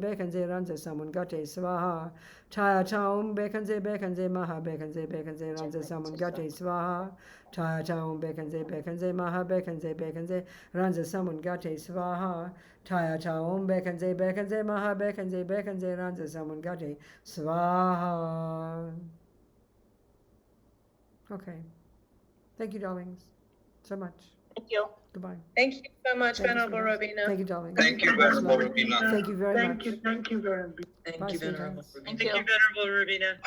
Ranza Samun Gate Swaha. Taya Taum Bekanze, Maha Bekanze, Ranza Samun Gate Swaha. Taya Taum Bekanze, Maha Bekanze, Ranza Samun Gate Swaha. Taya Taum Bekanze, Maha Bekanze, Ranza Samun Gate Swaha. Okay. Thank you, darlings, so much. Thank you. Goodbye. Thank you so much, Venerable Robina. Thank you, darling. Thank you, Venerable Robina. Thank you very much. Thank you, Venerable. Thank Bye, you, sweetheart. Venerable Robina. Thank you. Venerable Robina.